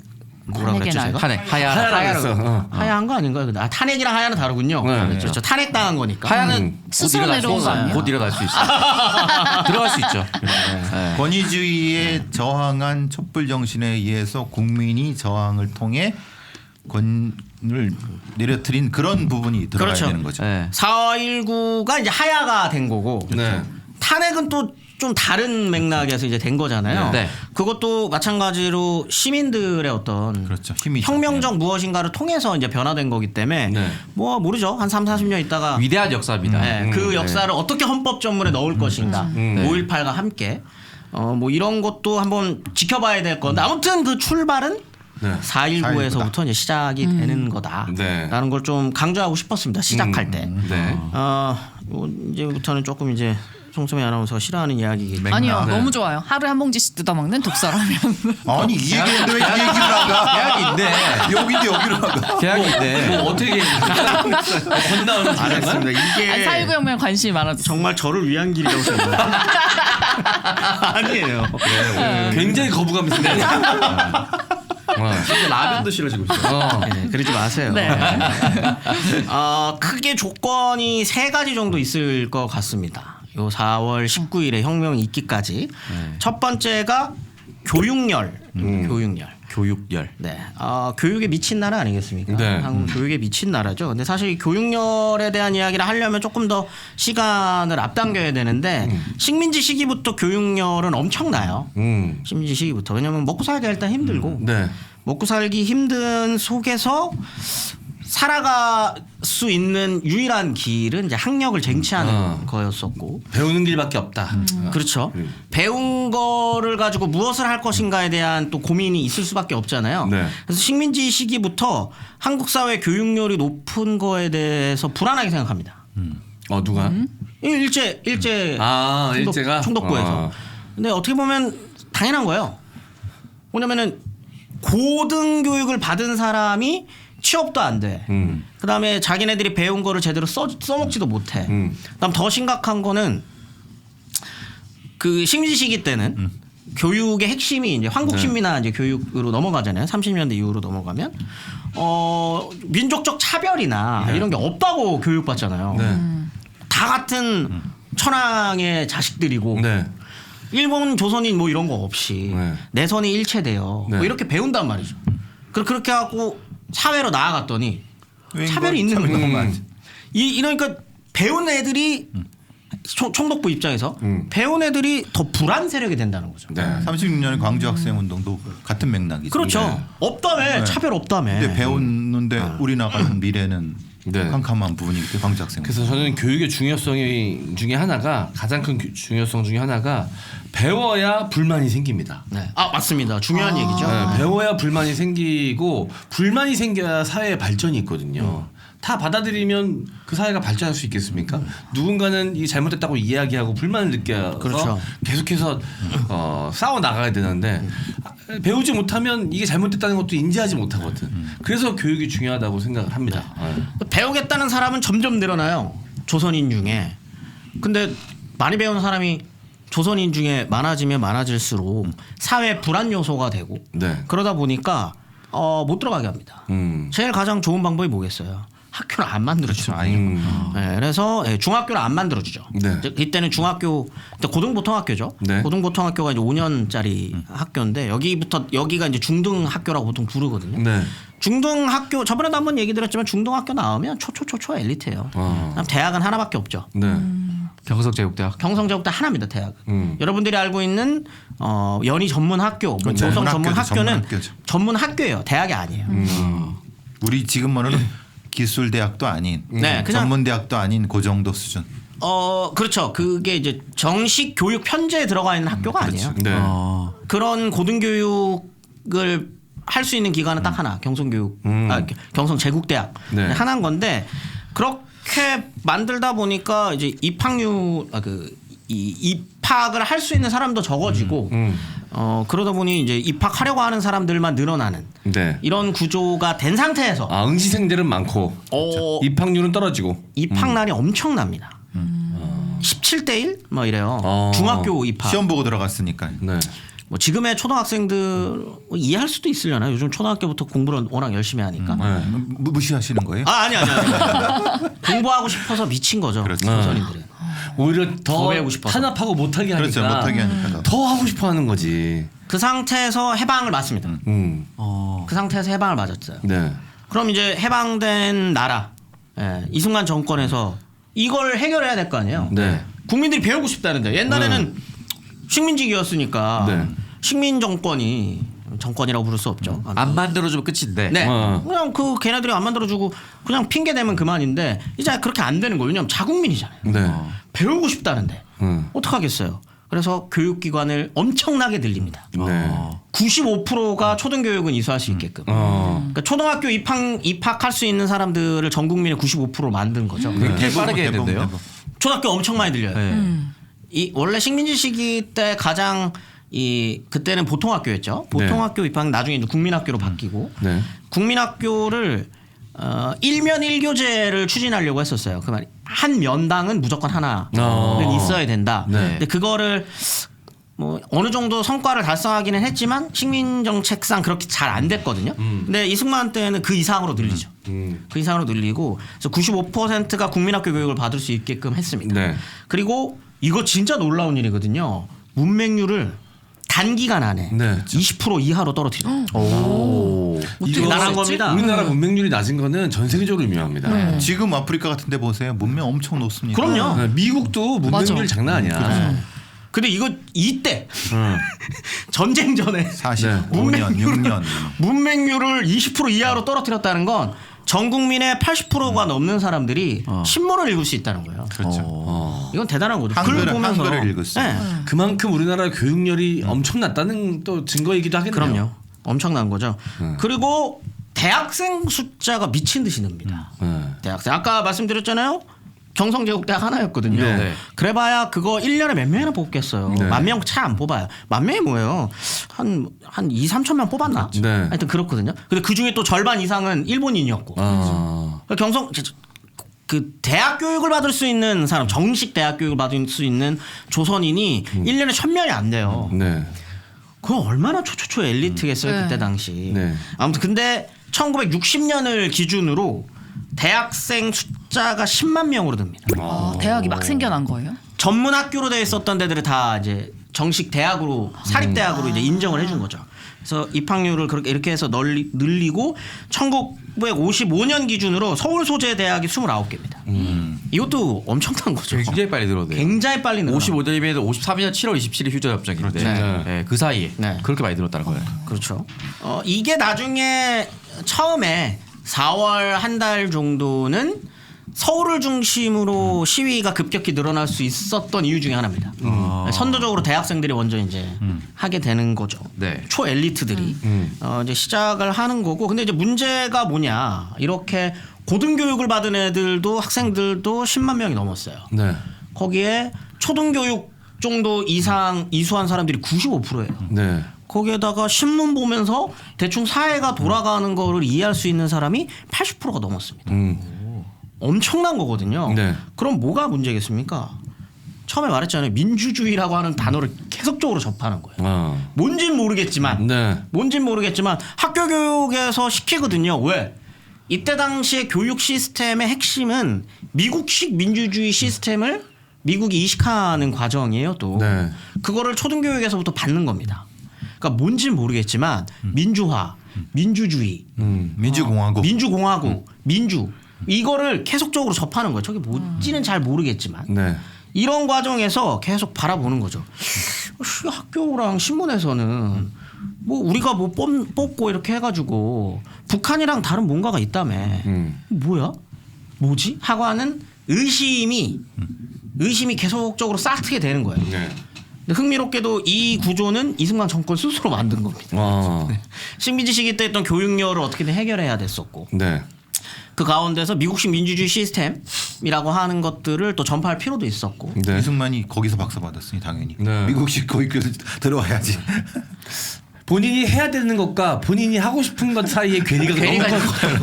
뭐라고 그랬죠 제가? 탄핵 하야라고 했어. 하야한 거 아닌가요? 근데 탄핵이랑 하야는 다르군요. 네. 그렇죠. 탄핵 당한 거니까. 하야는 스스로 내려온 거 아니에요? 곧 일어날 수 있어. 들어갈 수 있죠. 권위주의에 저항한 촛불 정신에 의해서 국민이 저항을 통해 권을 내려뜨린 그런 부분이 들어가야 그렇죠. 되는 거죠. 네. 4.19가 이제 하야가 된 거고 네. 탄핵은 또 좀 다른 맥락에서 이제 된 거잖아요. 네. 그것도 마찬가지로 시민들의 어떤 그렇죠. 힘이 혁명적 무엇인가를 통해서 이제 변화된 거기 때문에 네. 뭐 모르죠. 한 3, 40년 있다가 위대한 역사입니다. 네, 그 역사를 어떻게 헌법 전문에 넣을 것인가. 네. 5.18과 함께 뭐 이런 것도 한번 지켜봐야 될 건데 아무튼 그 출발은 네. 4.19에서부터 이제 시작이 되는 거다라는 네. 걸 좀 강조하고 싶었습니다. 시작할 때. 네. 뭐 이제부터는 조금 이제 송소미 아나운서가 싫어하는 이야기이기 때문에 아니요, 네. 너무 좋아요. 하루에 한 봉지씩 뜯어먹는 독서라면. 아니 이 얘기인데 왜 이 얘기를 나가? 계약이 있네. 여기인데 여기로 나가. 계약이 있네. 뭐 어떻게 건너는 알겠습니다. 이게 4.19 혁명에 관심이 많아졌어요. 정말 저를 위한 길이라고 생각해요. 아니에요. 굉장히 거부감 있는데. 진짜 라면도 싫어지고 있어. 네, 그러지 마세요. 네. 크게 조건이 3가지 정도 있을 것 같습니다. 요 4월 19일에 혁명이 있기까지. 첫 번째가 교육열. 교육열. 교육열. 네. 교육에 미친 나라 아니겠습니까? 네. 한국 교육에 미친 나라죠. 근데 사실 교육열에 대한 이야기를 하려면 조금 더 시간을 앞당겨야 되는데 식민지 시기부터 교육열은 엄청나요. 식민지 시기부터. 왜냐하면 먹고 살기가 일단 힘들고 네. 먹고 살기 힘든 속에서 살아갈 수 있는 유일한 길은 이제 학력을 쟁취하는 거였었고 배우는 길밖에 없다. 그렇죠. 배운 거를 가지고 무엇을 할 것인가에 대한 또 고민이 있을 수밖에 없잖아요. 네. 그래서 식민지 시기부터 한국 사회 교육열이 높은 거에 대해서 불안하게 생각합니다. 누가? 일제 일제가 총독부에서. 근데 어떻게 보면 당연한 거예요. 뭐냐면은 고등 교육을 받은 사람이 취업도 안 돼. 그다음에 자기네들이 배운 거를 제대로 써먹지도 못해. 그다음 더 심각한 거는 그 식민지 시기 때는 교육의 핵심이 이제 한국식민화 이제 교육으로 넘어가잖아요. 30년대 이후로 넘어가면 민족적 차별이나 이런 게 없다고 교육받잖아요. 네. 다 같은 천황의 자식들이고 네. 일본 조선인 뭐 이런 거 없이 네. 내선이 일체돼요. 네. 뭐 이렇게 배운단 말이죠. 그렇게 하고 사회로 나아갔더니 차별이 있는 거예요. 이러니까 배운 애들이 총독부 입장에서 배운 애들이 더 불안 세력이 된다는 거죠. 네. 36년의 광주 학생 운동도 같은 맥락이죠. 그렇죠. 네. 없다며 차별 없다며. 근데 배웠는데 우리 나가는 미래는 네. 캄캄한 부분이 있고 광주 학생. 그래서 저는 교육의 중요성이 중에 하나가 가장 큰 중요성 중에 하나가 배워야 불만이 생깁니다. 네. 맞습니다. 중요한 얘기죠. 네, 배워야 불만이 생기고 불만이 생겨야 사회의 발전이 있거든요. 다 받아들이면 그 사회가 발전할 수 있겠습니까? 누군가는 이게 잘못됐다고 이야기하고 불만을 느껴서 그렇죠. 계속해서 싸워 나가야 되는데 배우지 못하면 이게 잘못됐다는 것도 인지하지 못하거든. 그래서 교육이 중요하다고 생각을 합니다. 배우겠다는 사람은 점점 늘어나요. 조선인 중에. 근데 많이 배우는 사람이 조선인 중에 많아지면 많아질수록 사회 불안 요소가 되고 네. 그러다 보니까 못 들어가게 합니다. 제일 가장 좋은 방법이 뭐겠어요? 학교를 안 만들어주죠. 네, 그래서 중학교를 안 만들어주죠. 네. 이때는 중학교, 고등보통학교죠. 네. 고등보통학교가 이제 5년짜리 학교인데 여기가 이제 중등학교라고 보통 부르거든요. 네. 중등학교 저번에도 한번 얘기 드렸지만 중등학교 나오면 초초초초 엘리트예요. 그다음 대학은 하나밖에 없죠. 네. 경석제국대학. 경성제국대 하나입니다. 대학은. 여러분들이 알고 있는 연희 전문학교, 뭐 그렇죠. 모성 전문학교는 전문학교죠. 전문학교예요. 대학이 아니에요. 우리 지금 말하는 기술 대학도 아닌 네, 그냥- 전문 대학도 아닌 그 정도 수준. 그렇죠. 그게 이제 정식 교육 편제에 들어가 있는 학교가 아니에요. 네. 그런 고등교육을 할 수 있는 기관은 딱 하나, 경성교육, 경성 제국대학 네. 하나인 건데 그렇게 만들다 보니까 이제 입학률 입학을 할 수 있는 사람도 적어지고 그러다 보니 이제 입학하려고 하는 사람들만 늘어나는 네. 이런 구조가 된 상태에서 응시생들은 많고 입학률은 떨어지고. 입학날이 엄청납니다. 17대 1? 뭐 이래요. 중학교 입학. 시험 보고 들어갔으니까. 네. 뭐 지금의 초등학생들 이해할 수도 있으려나? 요즘 초등학교부터 공부를 워낙 열심히 하니까. 무시하시는 거예요? 아니. 공부하고 싶어서 미친 거죠. 그렇죠. 조선인들은. 오히려 더 배우고 싶어서. 탄압하고 못하게 하니까. 그렇죠. 못하게 하니까. 더 하고 싶어하는 거지. 그 상태에서 해방을 맞습니다. 그 상태에서 해방을 맞았어요. 네. 그럼 이제 해방된 나라, 이승만 정권에서 이걸 해결해야 될 거 아니에요. 네. 국민들이 배우고 싶다는데 옛날에는 식민지기였으니까 네. 식민 정권이라고 부를 수 없죠. 안 만들어주면 끝인데. 네. 어. 그냥 걔네들이 안 만들어주고 그냥 핑계 대면 그만인데 이제 그렇게 안 되는 거예요. 왜냐하면 자국민이잖아요. 네. 배우고 싶다는데 어떡하겠어요. 그래서 교육기관을 엄청나게 늘립니다. 네. 95%가 초등교육은 이수할 수 있게끔. 그러니까 초등학교 입학할 수 있는 사람들을 전 국민의 95%로 만든 거죠. 되게 빠르게 했는데요. 대부분. 초등학교 엄청 많이 늘려요. 네. 이 원래 식민지 시기 때 가장 그때는 보통학교였죠. 보통학교 입학 나중에 이제 국민학교로 바뀌고 네. 국민학교를 1면 1교제를 추진하려고 했었어요. 그 말 한 면당은 무조건 하나는 있어야 된다. 네. 근데 그거를 뭐 어느 정도 성과를 달성하기는 했지만 식민 정책상 그렇게 잘 안 됐거든요. 근데 이승만 때는 그 이상으로 늘리죠. 그 이상으로 늘리고 그래서 95%가 국민학교 교육을 받을 수 있게끔 했습니다. 네. 그리고 이거 진짜 놀라운 일이거든요. 문맹률을 단기간 안에 네. 20% 이하로 떨어뜨려. 이거 대단한 겁니다. 우리나라 문맹률이 낮은 거는 전 세계적으로 유명합니다. 지금 아프리카 같은 데 보세요. 문명 엄청 높습니다. 그럼요. 네, 미국도 문맹률 맞아. 장난 아니야. 근데 이거 이때 전쟁 전에 45년, 6년. 문맹률을 20% 이하로 떨어뜨렸다는 건 전 국민의 80%가 넘는 사람들이 신문을 읽을 수 있다는 거예요. 그렇죠. 이건 대단한 거죠. 한글을- 글을 보면서 한글을 읽을 수 있어요. 그만큼 우리나라 교육열이 엄청났다는 또 증거이기도 하겠네요. 그럼요. 엄청난 거죠. 그리고 대학생 숫자가 미친 듯이 늡니다. 대학생 아까 말씀드렸잖아요. 경성제국대학 하나였거든요. 네. 그래봐야 그거 1년에 몇 명이나 뽑겠어요. 네. 10,000명 차 안 뽑아요. 10,000명이 뭐예요? 한 2, 3천 명 뽑았나? 네. 하여튼 그렇거든요. 근데 그 중에 또 절반 이상은 일본인이었고. 경성 그 대학 교육을 받을 수 있는 사람, 정식 대학 교육을 받을 수 있는 조선인이 1년에 1,000명이 안 돼요. 네. 그건 얼마나 초초초 엘리트겠어요 그때 당시. 네. 아무튼 근데 1960년을 기준으로 대학생 숫자가 10만 명으로 듭니다. 대학이 막 생겨난 거예요? 전문 학교로 되어 있었던 데들을 다 이제 정식 대학으로 사립 대학으로 이제 인정을 해준 거죠. 그래서 입학률을 그렇게 이렇게 해서 늘리고 1955년 기준으로 서울 소재 대학이 29개입니다. 이것도 엄청난 거죠. 굉장히 빨리 늘어네요. 굉장히 빨리 늘어. 55년이면 53년 7월 27일 휴전 협정인데 그렇죠. 네, 그 사이에 네. 그렇게 많이 늘었다는 거예요. 그렇죠. 이게 나중에 처음에 4월 한 달 정도는 서울을 중심으로 시위가 급격히 늘어날 수 있었던 이유 중에 하나입니다. 선도적으로 대학생들이 먼저 이제 하게 되는 거죠. 네. 초 엘리트들이 이제 시작을 하는 거고, 근데 이제 문제가 뭐냐? 이렇게 고등교육을 받은 애들도 학생들도 10만 명이 넘었어요. 네. 거기에 초등교육 정도 이상 이수한 사람들이 95%예요. 네. 거기에다가 신문 보면서 대충 사회가 돌아가는 거를 이해할 수 있는 사람이 80%가 넘었습니다. 엄청난 거거든요. 네. 그럼 뭐가 문제겠습니까? 처음에 말했잖아요. 민주주의라고 하는 단어를 계속적으로 접하는 거예요. 뭔진 모르겠지만 네. 학교 교육에서 시키거든요. 왜? 이때 당시에 교육 시스템의 핵심은 미국식 민주주의 시스템을 미국이 이식하는 과정이에요. 또 네. 그거를 초등교육에서부터 받는 겁니다. 그러니까 뭔진 모르겠지만 민주화, 민주주의, 민주공화국. 민주 이거를 계속적으로 접하는 거예요. 저게 뭔지는 잘 모르겠지만 네. 이런 과정에서 계속 바라보는 거죠. 학교랑 신문에서는 뭐 우리가 뭐 뽑고 이렇게 해가지고 북한이랑 다른 뭔가가 있다며. 뭐야? 뭐지? 하고 하는 의심이 계속적으로 쌓게 되는 거예요. 네. 근데 흥미롭게도 이 구조는 이승만 정권 스스로 만든 겁니다. 식민지 시기 때 했던 교육열을 어떻게든 해결해야 됐었고 네. 그 가운데서 미국식 민주주의 시스템이라고 하는 것들을 또 전파할 필요도 있었고 네. 이승만이 거기서 박사 받았으니 당연히 네. 미국식 교육교수 들어와야지. 본인이 해야 되는 것과 본인이 하고 싶은 것 사이에 괴리가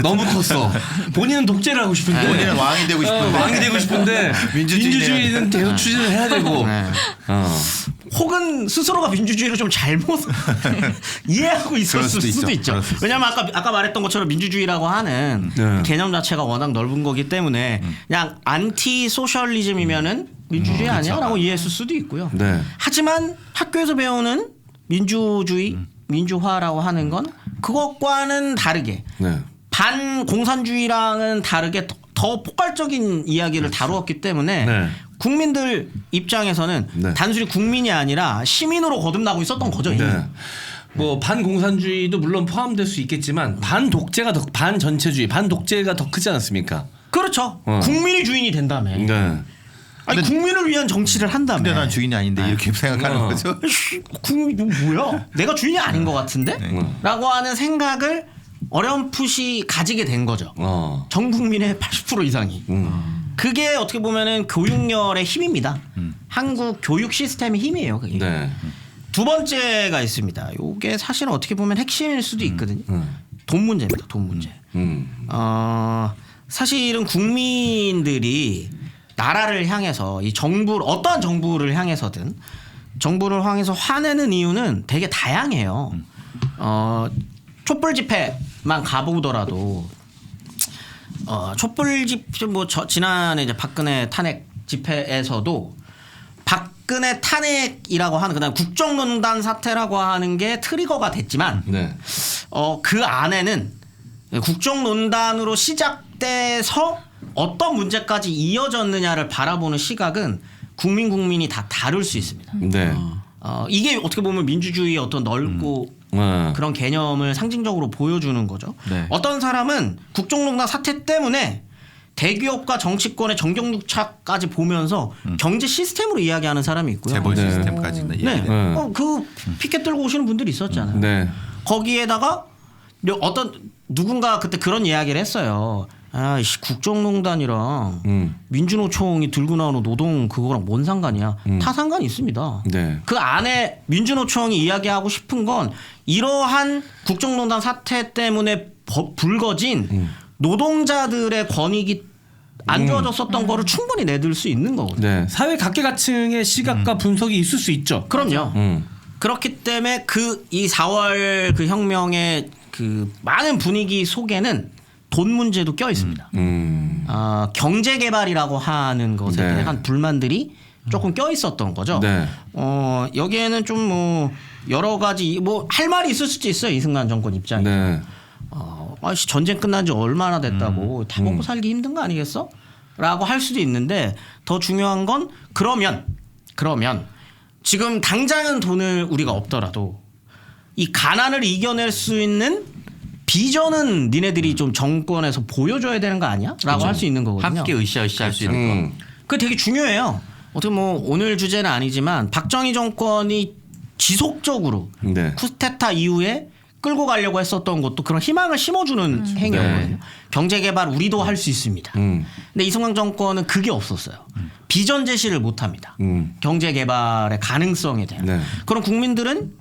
너무 컸어. 본인은 독재를 하고 싶은데 본인은 왕이 되고 싶은데 왕이 되고 싶은데 민주주의는 계속 추진을 해야 되고 혹은 스스로가 민주주의를 좀 잘못 이해하고 있었을 수도 있죠. 왜냐하면 아까 말했던 것처럼 민주주의라고 하는 개념 자체가 워낙 넓은 거기 때문에 그냥 안티 소셜리즘이면은 민주주의 아니야라고 이해했을 수도 있고요. 네. 하지만 학교에서 배우는 민주주의, 민주화라고 하는 건 그것과는 다르게 네. 반공산주의랑은 다르게 더 폭발적인 이야기를 다루었기 때문에 네. 국민들 입장에서는 네. 단순히 국민이 아니라 시민으로 거듭나고 있었던 거죠. 이미. 네. 뭐 반공산주의도 물론 포함될 수 있겠지만 반독재가 더 반전체주의, 반독재가 더 크지 않습니까? 그렇죠. 국민이 주인이 된다며. 네. 아니 국민을 위한 정치를 한다며. 근데 난 주인이 아닌데 이렇게 생각하는 거죠. 국민 뭐야? 내가 주인이 아닌 것 같은데? 라고 하는 생각을 어렴풋이 가지게 된 거죠. 전 국민의 80% 이상이. 그게 어떻게 보면은 교육열의 힘입니다. 한국 교육 시스템의 힘이에요. 그게. 네. 두 번째가 있습니다. 이게 사실은 어떻게 보면 핵심일 수도 있거든요. 돈 문제입니다. 돈 문제. 사실은 국민들이 나라를 향해서 이 정부 어떠한 정부를 향해서든 정부를 향해서 화내는 이유는 되게 다양해요. 촛불 집회만 가보더라도 촛불 집회 뭐 지난해 이제 박근혜 탄핵 집회에서도 박근혜 탄핵이라고 하는 그다음 국정농단 사태라고 하는 게 트리거가 됐지만 네. 그 안에는 국정농단으로 시작돼서 어떤 문제까지 이어졌느냐를 바라보는 시각은 국민이 다 다를 수 있습니다. 네. 이게 어떻게 보면 민주주의의 어떤 넓고 그런 개념을 상징적으로 보여주는 거죠. 네. 어떤 사람은 국정농단 사태 때문에 대기업과 정치권의 정경유착까지 보면서 경제 시스템으로 이야기하는 사람이 있고요. 재벌 네. 시스템까지 네. 그 피켓 들고 오시는 분들이 있었잖아요. 네. 거기에다가 어떤 누군가 그때 그런 이야기를 했어요. 아이씨 국정농단이랑 민주노총이 들고 나오는 노동 그거랑 뭔 상관이야? 다 상관이 있습니다. 네. 그 안에 민주노총이 이야기하고 싶은 건 이러한 국정농단 사태 때문에 불거진 노동자들의 권익이 안 좋아졌었던 거를 충분히 내들 수 있는 거거든요. 네. 사회 각계각층의 시각과 분석이 있을 수 있죠. 그럼요. 그렇기 때문에 이 4월 그 혁명의 그 많은 분위기 속에는 돈 문제도 껴 있습니다. 경제 개발이라고 하는 것에 네. 대한 불만들이 조금 껴 있었던 거죠. 네. 여기에는 좀 뭐 여러 가지 뭐 할 말이 있을 수도 있어요. 이승만 정권 입장에. 네. 아씨 전쟁 끝난 지 얼마나 됐다고 다 먹고 살기 힘든 거 아니겠어? 라고 할 수도 있는데 더 중요한 건 그러면 지금 당장은 돈을 우리가 없더라도 이 가난을 이겨낼 수 있는 비전은 니네들이 좀 정권에서 보여줘야 되는 거 아니야? 라고 할 수 있는 거거든요. 함께 으쌰으쌰 할 수 있는 거. 그게 되게 중요해요. 어떻게 뭐 오늘 주제는 아니지만 박정희 정권이 지속적으로 네. 쿠데타 이후에 끌고 가려고 했었던 것도 그런 희망을 심어주는 행위였거든요. 네. 경제 개발 우리도 할 수 있습니다. 근데 이승만 정권은 그게 없었어요. 비전 제시를 못합니다. 경제 개발의 가능성에 대한. 네. 그럼 국민들은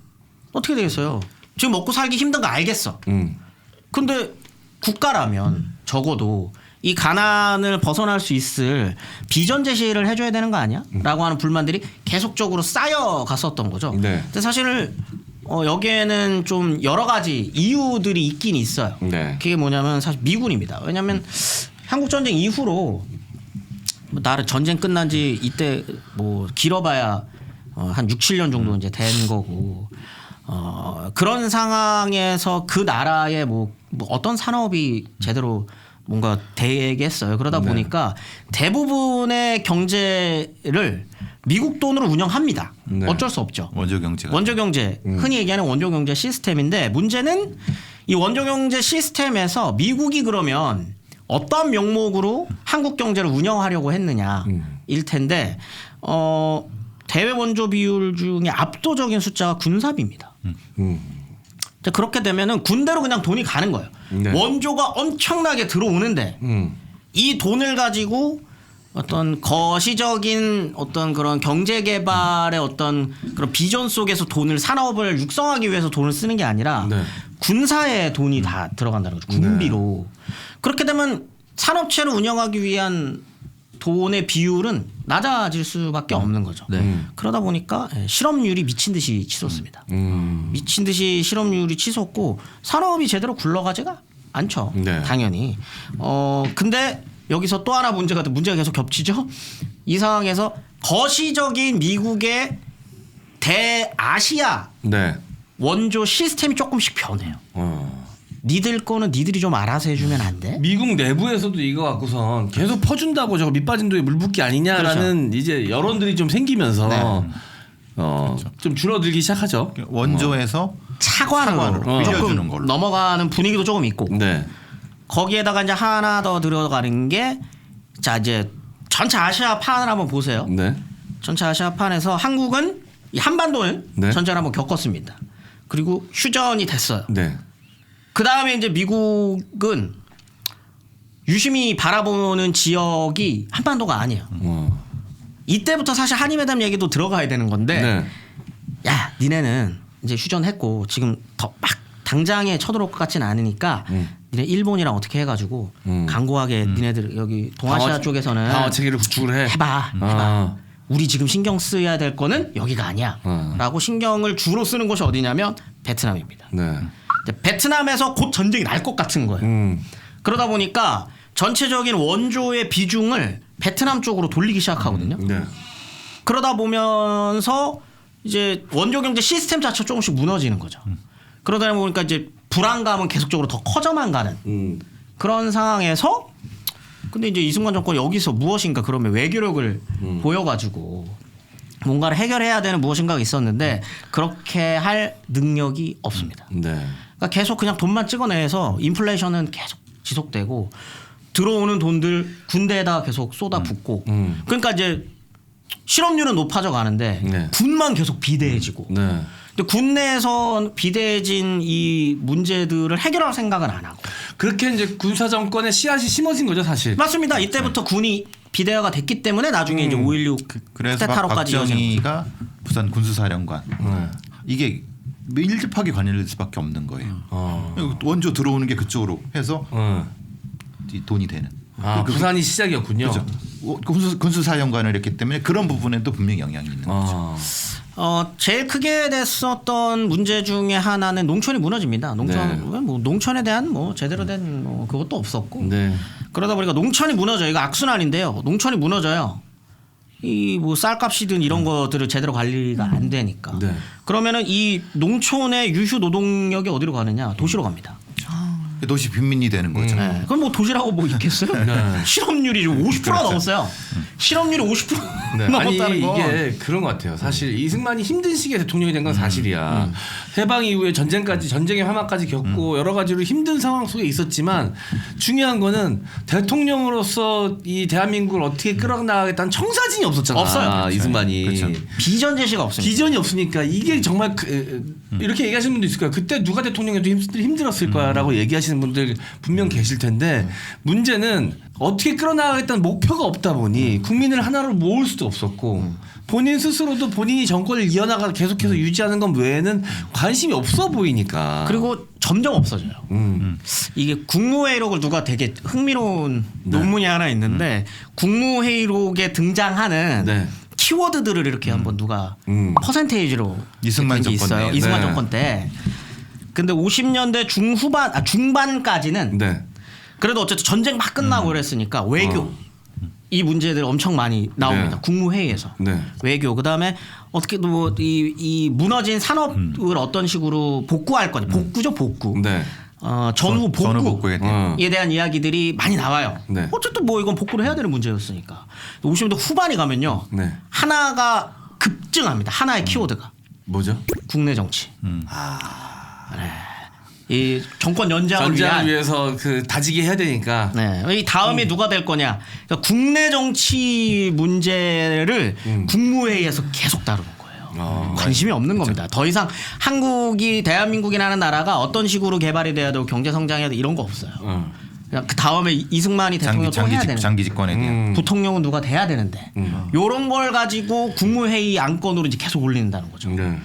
어떻게 되겠어요? 지금 먹고 살기 힘든 거 알겠어. 근데 국가라면 적어도 이 가난을 벗어날 수 있을 비전 제시를 해줘야 되는 거 아니야? 라고 하는 불만들이 계속적으로 쌓여갔었던 거죠. 네. 근데 사실 여기에는 좀 여러 가지 이유들이 있긴 있어요. 네. 그게 뭐냐면 사실 미군입니다. 왜냐하면 한국 전쟁 이후로 나라 전쟁 끝난 지 이때 뭐 길어봐야 한 6, 7년 정도 이제 된 거고 그런 상황에서 그 나라의 뭐 어떤 산업이 제대로 뭔가 되겠어요. 그러다 보니까 대부분의 경제를 미국 돈으로 운영합니다. 네. 어쩔 수 없죠. 원조 경제가 원조 경제 흔히 얘기하는 원조 경제 시스템인데 문제는 이 원조 경제 시스템에서 미국이 그러면 어떤 명목으로 한국 경제를 운영하려고 했느냐일 텐데 대외 원조 비율 중에 압도적인 숫자가 군사비입니다. 자, 그렇게 되면은 군대로 그냥 돈이 가는 거예요. 네. 원조가 엄청나게 들어오는데 이 돈을 가지고 어떤 거시적인 어떤 그런 경제 개발의 어떤 그런 비전 속에서 돈을 산업을 육성하기 위해서 돈을 쓰는 게 아니라 네. 군사에 돈이 다 들어간다는 거죠. 군비로. 그렇게 되면 산업체를 운영하기 위한 돈의 비율은 낮아질 수밖에 없는 거죠. 그러다 보니까 실업률이 미친 듯이 치솟습니다. 미친 듯이 실업률이 치솟고 산업이 제대로 굴러가지가 않죠. 네. 당연히. 근데 여기서 또 하나 문제가 계속 겹치죠. 이 상황에서 거시적인 미국의 대아시아 네. 원조 시스템이 조금씩 변해요. 니들 거는 니들이 좀 알아서 해주면 안 돼? 미국 내부에서도 이거 갖고선 계속 퍼준다고 저거 밑빠진 돈에 물 붓기 아니냐라는 이제 여론들이 좀 생기면서 좀 줄어들기 시작하죠. 원조에서 차관으로 빌려주는 조금 걸로. 넘어가는 분위기도 조금 있고 네. 거기에다가 이제 하나 더 들어가는 게 자 이제 전체 아시아판을 한번 보세요. 네. 전체 아시아판에서 한국은 이 한반도는 네. 전쟁을 한번 겪었습니다. 그리고 휴전이 됐어요. 네. 그 다음에 이제 미국은 유심히 바라보는 지역이 한반도가 아니에요. 이때부터 사실 한일회담 얘기도 들어가야 되는 건데 네. 야 니네는 이제 휴전했고 지금 더 막 당장에 쳐들어올 것 같지는 않으니까 니네 일본이랑 어떻게 해가지고 강고하게 니네들 여기 동아시아 쪽에서는 방어 체계를 구축을 해봐. 우리 지금 신경 써야 될 거는 여기가 아니야. 라고 신경을 주로 쓰는 곳이 어디냐면 베트남입니다. 네. 베트남에서 곧 전쟁이 날 것 같은 거예요. 그러다 보니까 전체적인 원조의 비중을 베트남 쪽으로 돌리기 시작하거든요. 네. 그러다 보면서 이제 원조 경제 시스템 자체가 조금씩 무너지는 거죠. 그러다 보니까 이제 불안감은 계속적으로 더 커져만 가는 그런 상황에서 근데 이제 이승만 정권 여기서 무엇인가 그러면 외교력을 보여가지고 뭔가를 해결해야 되는 무엇인가가 있었는데 그렇게 할 능력이 없습니다. 네. 그러니까 계속 그냥 돈만 찍어내서 인플레이션은 계속 지속되고 들어오는 돈들 군대에다가 계속 쏟아붓고 그러니까 이제 실업률은 높아져 가는데 네. 군만 계속 비대해지고 네. 근데 군내에서 비대해진 이 문제들을 해결할 생각은 안 하고 그렇게 이제 군사 정권의 씨앗이 심어진 거죠, 사실. 맞습니다. 이때부터 군이 비대화가 됐기 때문에 나중에 이제 5.16 그래서 쿠데타로까지 이어지는 거죠. 박정희가 부산 군수사령관 이게 밀접하게 관여될 수밖에 없는 거예요. 원조 들어오는 게 그쪽으로 해서 이 돈이 되는. 부산이 시작이었군요. 그렇죠. 군수사령관을 했기 때문에 그런 부분에도 분명히 영향이 있는 거죠. 제일 크게 됐었던 문제 중에 하나는 농촌이 무너집니다. 농촌에 대한 뭐 제대로 된 뭐 그것도 없었고 네. 그러다 보니까 농촌이 무너져요. 이거 악순환인데요. 농촌이 무너져요. 이 뭐 쌀값이든 이런 것들을 제대로 관리가 안 되니까. 네. 그러면은 이 농촌의 유휴 노동력이 어디로 가느냐? 도시로 갑니다. 도시 빈민이 되는 거죠. 네. 그럼 뭐 도시라고 뭐 있겠어요? 실업률이 50%가 넘었어요. 실업률이 50% 네. 넘었다는 아니 거. 이게 그런 것 같아요. 사실 이승만이 힘든 시기에 대통령이 된 건 사실이야. 해방 이후에 전쟁의 화마까지 겪고 여러 가지로 힘든 상황 속에 있었지만 중요한 거는 대통령으로서 이 대한민국을 어떻게 끌어나가겠다는 청사진이 없었잖아. 없어요. 이승만이. 그렇죠. 비전 제시가 없습니다. 비전이 없으니까 이게 정말 이렇게 얘기하시는 분도 있을 거예요. 그때 누가 대통령해도 힘들었을 거야라고 얘기하시는 분들 분명 계실 텐데 문제는 어떻게 끌어나가겠다는 목표가 없다 보니 국민을 하나로 모을 수도 없었고 본인 스스로도 본인이 정권을 이어나가 계속해서 유지하는 것 외에는 관심이 없어 보이니까. 그리고 점점 없어져요. 이게 국무회의록을 누가 되게 흥미로운 논문이 하나 있는데 국무회의록에 등장하는 네. 키워드들을 이렇게 한번 누가 퍼센테이지로 이승만 된 게 정권 있어요. 때. 이승만 네. 정권 때. 근데 50년대 중반까지는 네. 그래도 어쨌든 전쟁 막 끝나고 그랬으니까 외교 이 문제들 엄청 많이 나옵니다. 네. 국무회의에서 네. 외교 그다음에 어떻게 뭐 이 무너진 산업을 어떤 식으로 복구할 거냐 복구죠 복구. 네. 전후 복구에 대한. 대한 이야기들이 많이 나와요. 네. 어쨌든 뭐 이건 복구를 해야 되는 문제였으니까. 50년대 후반에 가면요. 네. 하나가 급증합니다. 하나의 키워드가 뭐죠? 국내 정치. 이 정권 연장을 전장을 위한 위해서 그 다지게 해야 되니까. 네. 이 다음에 누가 될 거냐. 그러니까 국내 정치 문제를 국무회의에서 계속 다루는 거예요. 관심이 없는 겁니다. 더 이상 한국이 대한민국이라는 나라가 어떤 식으로 개발이 돼야 되고 경제 성장해야 돼 이런 거 없어요. 그냥 그 다음에 이승만이 대통령 또 해야 되는. 장기 집권에 대한. 부통령은 누가 돼야 되는데 요런 걸 가지고 국무회의 안건으로 이제 계속 올린다는 거죠. 네.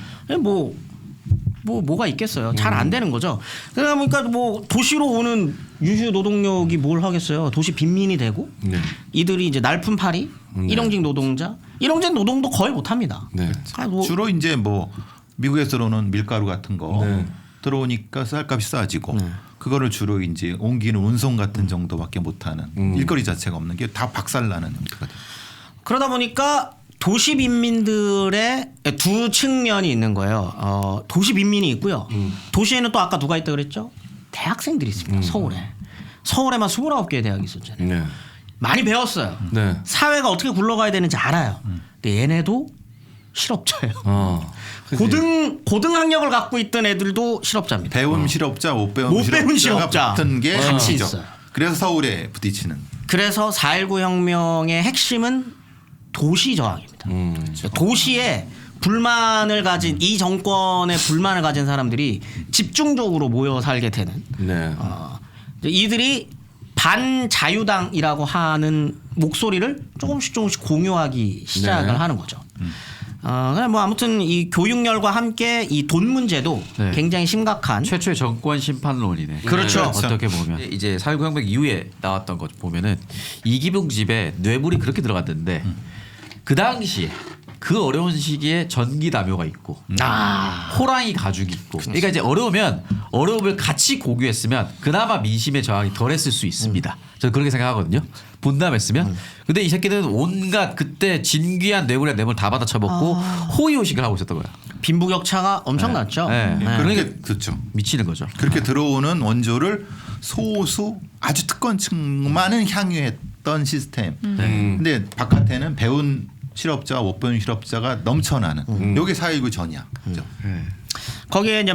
뭐가 있겠어요. 잘 안 되는 거죠. 그러니까 뭐 도시로 오는 유휴 노동력이 뭘 하겠어요. 도시 빈민이 되고 네. 이들이 이제 날품팔이 일용직 노동자 일용직 노동도 거의 못 합니다. 네. 주로 이제 뭐 미국에서 들어오는 밀가루 같은 거 네. 들어오니까 쌀값이 싸지고 그거를 주로 이제 옮기는 운송 같은 정도밖에 못하는 일거리 자체가 없는 게 다 박살나는 형태가 돼요. 그러다 보니까 도시 빈민들의 두 측면이 있는 거예요. 도시 빈민이 있고요. 도시에는 또 아까 누가 있다 그랬죠? 대학생들이 있습니다. 서울에만 29개의 대학이 있었잖아요. 네. 많이 배웠어요. 네. 사회가 어떻게 굴러가야 되는지 알아요. 근데 얘네도 실업자예요. 그치. 고등 학력을 갖고 있던 애들도 실업자입니다. 배운 실업자, 못 배운 못 배운 실업자가 실업자. 붙은 게 같이 정치죠. 있어요. 그래서 서울에 부딪히는. 그래서 4.19 혁명의 핵심은 도시 저항입니다. 도시에 불만을 가진 이 정권의 불만을 가진 사람들이 집중적으로 모여 살게 되는 네. 이들이 반자유당이라고 하는 목소리를 조금씩 공유하기 시작을 네. 하는 거죠. 그냥 뭐 아무튼 이 교육열과 함께 이 돈 문제도 네. 굉장히 심각한 최초의 정권 심판론이네. 그렇죠. 어떻게 보면 이제 4.19 혁명 이후에 나왔던 것 보면은 이기붕 집에 뇌물이 그렇게 들어갔는데 그 당시에 그 어려운 시기에 전기 담요가 있고 호랑이 가죽이 있고 그러니까 이제 어려우면 어려움을 같이 공유했으면 그나마 민심의 저항이 덜했을 수 있습니다. 저는 그렇게 생각하거든요. 분담했으면. 근데 이 새끼들은 온갖 그때 진귀한 뇌물에 뇌물 다 받아 쳐먹고 호의호식을 하고 있었던 거야. 빈부격차가 엄청났죠. 네. 네. 그러니까 그렇죠. 미치는 거죠. 그렇게 들어오는 원조를 소수 아주 특권층만은 향유했던 시스템. 근데 바깥에는 배운 실업자와 못 배운 실업자가 넘쳐나는. 이게 4.19 전이야. 그죠? 거기에 이제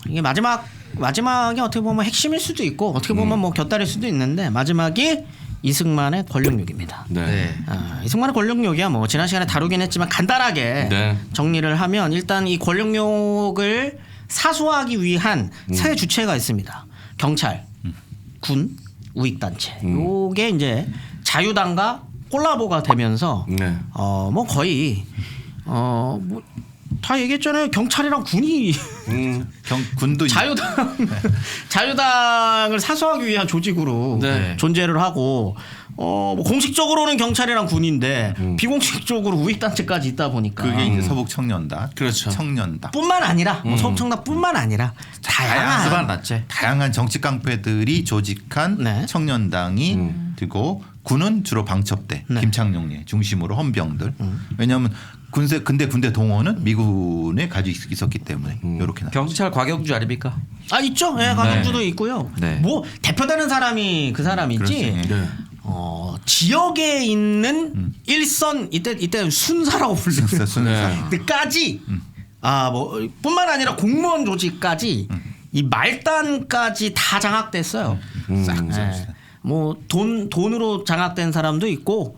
이게 마지막이 어떻게 보면 핵심일 수도 있고 어떻게 보면 뭐 곁다릴 수도 있는데 마지막이 이승만의 권력욕입니다. 네. 이승만의 권력욕이야 뭐 지난 시간에 다루긴 했지만 간단하게 네. 정리를 하면 일단 이 권력욕을 사수하기 위한 세 주체가 있습니다. 경찰, 군, 우익단체. 요게 이제 자유당과 콜라보가 되면서 네. 뭐 거의 뭐 다 얘기했잖아요. 경찰이랑 군이 군도 자유당을 사수하기 위한 조직으로 네. 존재를 하고 뭐 공식적으로는 경찰이랑 군인데 비공식적으로 우익단체까지 있다 보니까 그게 이제 서북 청년단, 그렇죠. 청년단. 뿐만 아니라 서북청단뿐만 아니라 다양한 정치 깡패들이 조직한 네. 청년당이 되고 군은 주로 방첩대, 네. 김창룡 중심으로 헌병들. 왜냐하면 군대 동원은 미군에 가지고 있었기 때문에 이렇게 나. 경찰 과경주 아닙니까? 있죠. 예, 강경주도 있고요. 네. 뭐 대표되는 사람이 그 사람이지. 그렇지. 네. 지역에 있는 일선 이때 순사라고 불렸어요. 순사. 까지 뭐 뿐만 아니라 공무원 조직까지 이 말단까지 다 장악됐어요. 네. 뭐 돈으로 장악된 사람도 있고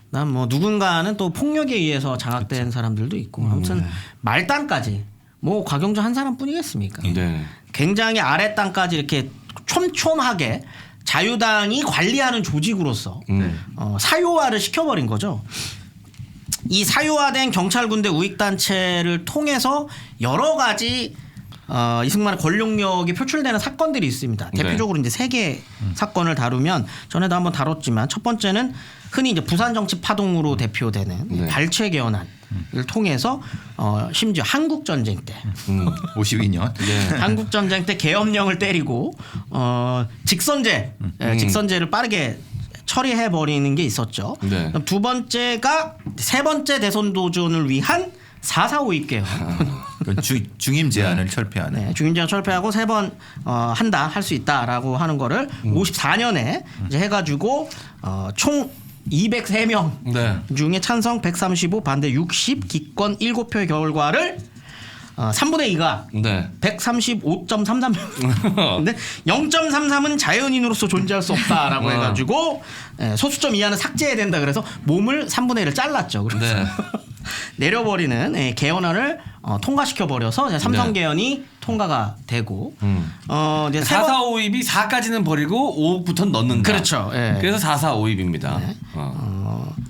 난 뭐 누군가는 또 폭력에 의해서 장악된 사람들도 있고 아무튼 말단까지 뭐 곽영주 한 사람뿐이겠습니까? 네. 굉장히 아래 땅까지 이렇게 촘촘하게 자유당이 관리하는 조직으로서 사유화를 시켜버린 거죠. 이 사유화된 경찰군대 우익단체를 통해서 여러 가지 이승만의 권력력이 표출되는 사건들이 있습니다. 네. 대표적으로 이제 3개 사건을 다루면 전에도 한번 다뤘지만 첫 번째는 흔히 이제 부산 정치 파동으로 대표되는 네. 발췌 개헌안을 통해서 심지어 한국 전쟁 때 52년. 한국 전쟁 때 계엄령을 때리고 직선제를 빠르게 처리해 버리는 게 있었죠. 네. 그럼 두 번째가 세 번째 대선 도전을 위한 4.4 5.2 개헌. 그런 중임 제한을 철폐하는. 네, 중임제한 철폐하고 3번 한다 할 수 있다라고 하는 거를 54년에 이제 해가지고 총 203명 네. 중에 찬성 135 반대 60 기권 7표의 결과를 3분의 2가 네. 135.33명. 근데 0.33은 자연인으로서 존재할 수 없다라고 해가지고 소수점 이하는 삭제해야 된다. 그래서 몸을 3분의 1을 잘랐죠. 그래서 네. 내려버리는 개헌안을 통과시켜 버려서 삼성 개헌이 통과가 되고 이제 4, 4, 5입이 4까지는 버리고 5부터 넣는다. 그렇죠. 예. 그래서 4, 4, 5입입니다.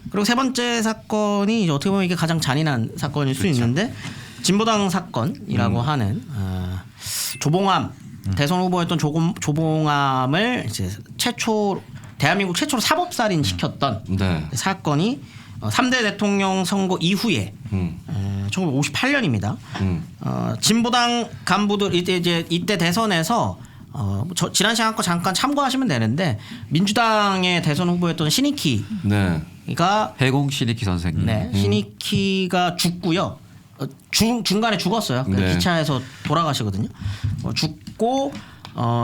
그리고 세 번째 사건이 이제 어떻게 보면 이게 가장 잔인한 사건일 수 있는데 진보당 사건이라고 하는 조봉암 대선 후보였던 조봉암을 이제 대한민국 최초로 사법살인 시켰던 네. 사건이 3대 대통령 선거 이후에 1958년입니다. 진보당 간부들 이때 대선에서 지난 시간 거 잠깐 참고하시면 되는데 민주당의 대선 후보였던 신익희가 네. 해공 신익희 선생님. 네, 신익희가 죽고요. 중간에 죽었어요. 네. 기차에서 돌아가시거든요. 죽고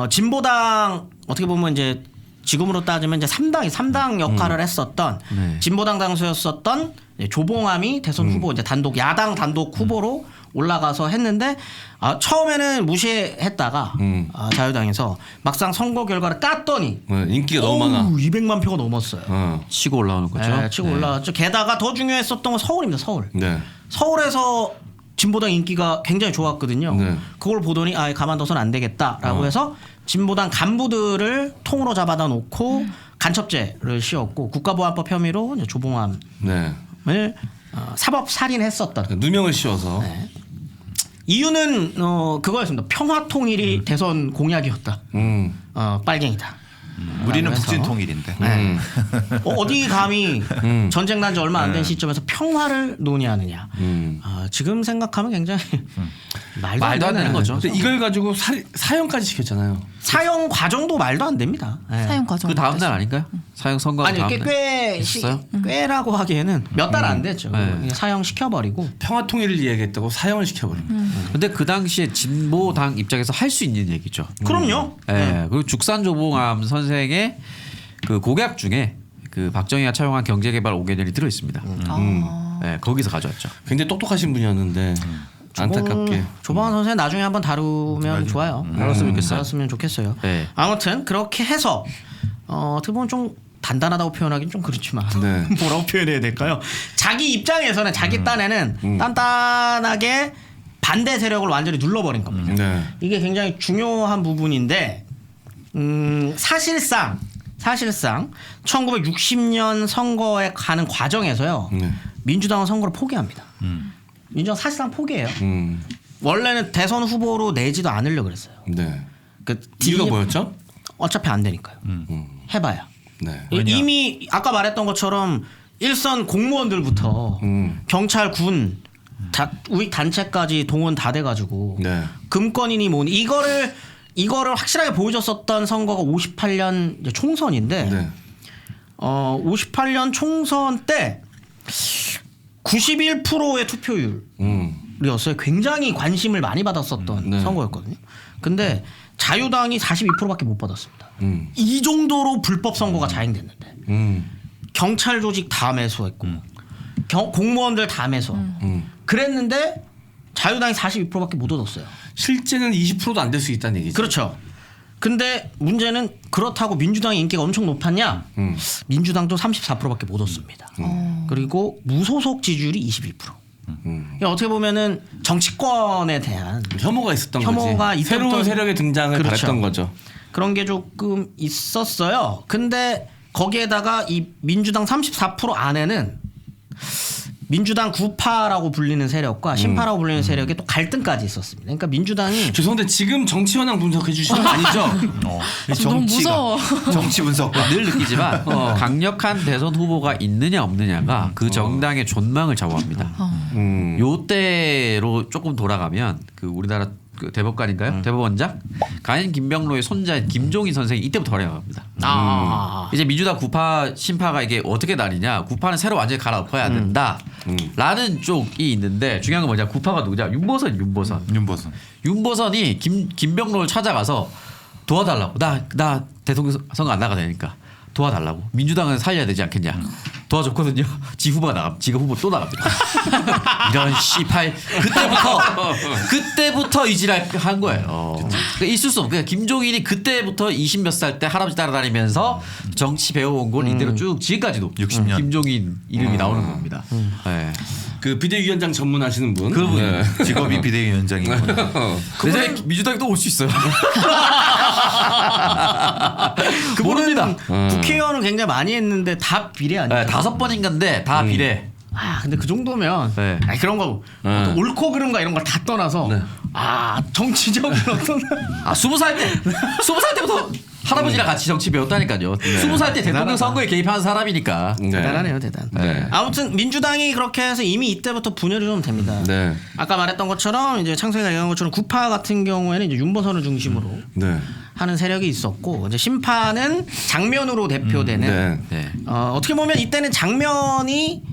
진보당 어떻게 보면 이제 지금으로 따지면 이제 3당 역할을 했었던 네. 진보당 당수였었던 조봉암이 대선 후보 이제 야당 단독 후보로 올라가서 했는데 처음에는 무시했다가 자유당에서 막상 선거 결과를 깠더니 인기가 너무 많아. 200만 표가 넘었어요. 치고 올라오는 거죠. 네, 치고 올라왔죠. 게다가 더 중요했었던 건 서울입니다. 서울. 네. 서울에서 진보당 인기가 굉장히 좋았거든요. 네. 그걸 보더니 가만둬서는 안 되겠다라고 해서 진보당 간부들을 통으로 잡아다 놓고 간첩죄를 씌웠고 국가보안법 혐의로 이제 조봉암을 네. 사법 살인했었던 누명을 씌워서. 네. 이유는 그거였습니다. 평화통일이 대선 공약이었다. 빨갱이다. 우리는 해서. 북진 통일인데. 네. 어디 감히 전쟁 난 지 얼마 안 된 시점에서 평화를 논의하느냐. 지금 생각하면 굉장히 말도 안 되는 거죠. 근데 이걸 가지고 사형까지 시켰잖아요. 사형 과정도 말도 안 됩니다. 네. 사형 과정. 그 다음 날 아닌가요? 사형 선거 아니 다음 꽤 있었어요? 꽤라고 하기에는 몇 달 안 됐죠. 네. 사형 시켜버리고. 평화 통일을 이야기했다고 사형을 시켜버립니다. 근데 그 당시에 진보당 입장에서 할 수 있는 얘기죠. 그럼요. 네. 그리고 죽산조봉암 선생의 그 곡약 중에 그 박정희가 차용한 경제개발 5개년이 들어 있습니다. 네, 거기서 가져왔죠. 굉장히 똑똑하신 분이었는데 안타깝게. 조봉암 선생 나중에 한번 다루면 좋아요. 다뤘으면 좋겠어요. 다뤘으면 좋겠어요. 네. 아무튼 그렇게 해서 어떻게 보면 좀 단단하다고 표현하기는 좀 그렇지만 네. 뭐라고 표현해야 될까요? 자기 입장에서는 자기 딴에는 단단하게 반대 세력을 완전히 눌러버린 겁니다. 네. 이게 굉장히 중요한 부분인데 사실상 1960년 선거에 가는 과정에서요. 민주당은 선거를 포기합니다. 민주당 사실상 포기해요. 원래는 대선 후보로 내지도 않으려고 그랬어요. 네. 그 이유가 뭐였죠? 어차피 안 되니까요. 해봐야. 네. 이미 아까 말했던 것처럼 일선 공무원들부터 경찰, 군, 우익 단체까지 동원 다 돼가지고 네. 금권이니 뭐니 이거를 확실하게 보여줬었던 선거가 58년 이제 총선인데 네. 58년 총선 때 91%의 투표율이었어요. 굉장히 관심을 많이 받았었던 네. 선거였거든요. 근데 자유당이 42%밖에 못 받았습니다. 이 정도로 불법 선거가 자행됐는데 경찰 조직 다 매수했고 공무원들 다 매수. 그랬는데 자유당이 42%밖에 못 얻었어요. 실제는 20%도 안 될 수 있다는 얘기죠. 그렇죠. 근데 문제는 그렇다고 민주당의 인기가 엄청 높았냐? 민주당도 34%밖에 못 얻습니다. 그리고 무소속 지지율이 21%. 그러니까 어떻게 보면은 정치권에 대한 혐오가 있었던 혐오가 거지. 이때부터 새로운 세력의 등장을 그렇죠. 바랬던 거죠. 그런 게 조금 있었어요. 근데 거기에다가 이 민주당 34% 안에는 민주당 구파라고 불리는 세력과 신파라고 불리는 세력의 또 갈등까지 있었습니다. 그러니까 민주당이 죄송한데 지금 정치 현황 분석해 주시는 거 아니죠? 너무 무서워. 정치 분석과 늘 느끼지만 강력한 대선 후보가 있느냐 없느냐가 그 정당의 존망을 좌우합니다. 요때로 조금 돌아가면 그 우리나라 그 대법관인가요? 대법원장 가인 김병로의 손자인 김종인 선생이 이때부터 활약합니다. 이제 민주당 구파 신파가 이게 어떻게 나뉘냐? 구파는 새로 완전히 갈아엎어야 된다. 라는 쪽이 있는데 중요한 건 뭐냐 구파가 누구냐 윤보선이 김병로를 찾아가서 도와달라고 나 대통령 선거 안 나가야 되니까 도와달라고 민주당은 살려야 되지 않겠냐 도와줬거든요. 지가 후보 또 나갑니다. 이런 씨팔 그때부터 이지랄 한 거예요. 그러니까 있을 수 없어. 그러니까 김종인이 그때부터 20몇 살 때 할아버지 따라다니면서 정치 배워온 걸 이대로 쭉 지금까지도 60년. 김종인 이름이 나오는 겁니다. 네. 그 비대위원장 전문하시는 분. 그분. 네. 직업이 비대위원장이고 그래서 민주당이 또 올 수 있어요. 그분은 국회의원을 굉장히 많이 했는데 다 비례 아니에요? 네, 5번인가인데 다 비례. 아 근데 그 정도면 네. 아니, 그런 거 어떤 옳고 그른가 이런 걸 다 떠나서 아 정치적인 어떤 20살 때부터 할아버지랑 같이 정치 배웠다니까요. 20살 때 대통령 선거에 개입한 사람이니까. 네. 대단하네요, 대단. 네. 아무튼 민주당이 그렇게 해서 이미 이때부터 분열이 좀 됩니다. 네. 아까 말했던 것처럼 이제 창석이가 얘기한 것처럼 구파 같은 경우에는 이제 윤보선을 중심으로 네. 하는 세력이 있었고 이제 심파는 장면으로 대표되는 네. 네. 어떻게 보면 이때는 장면이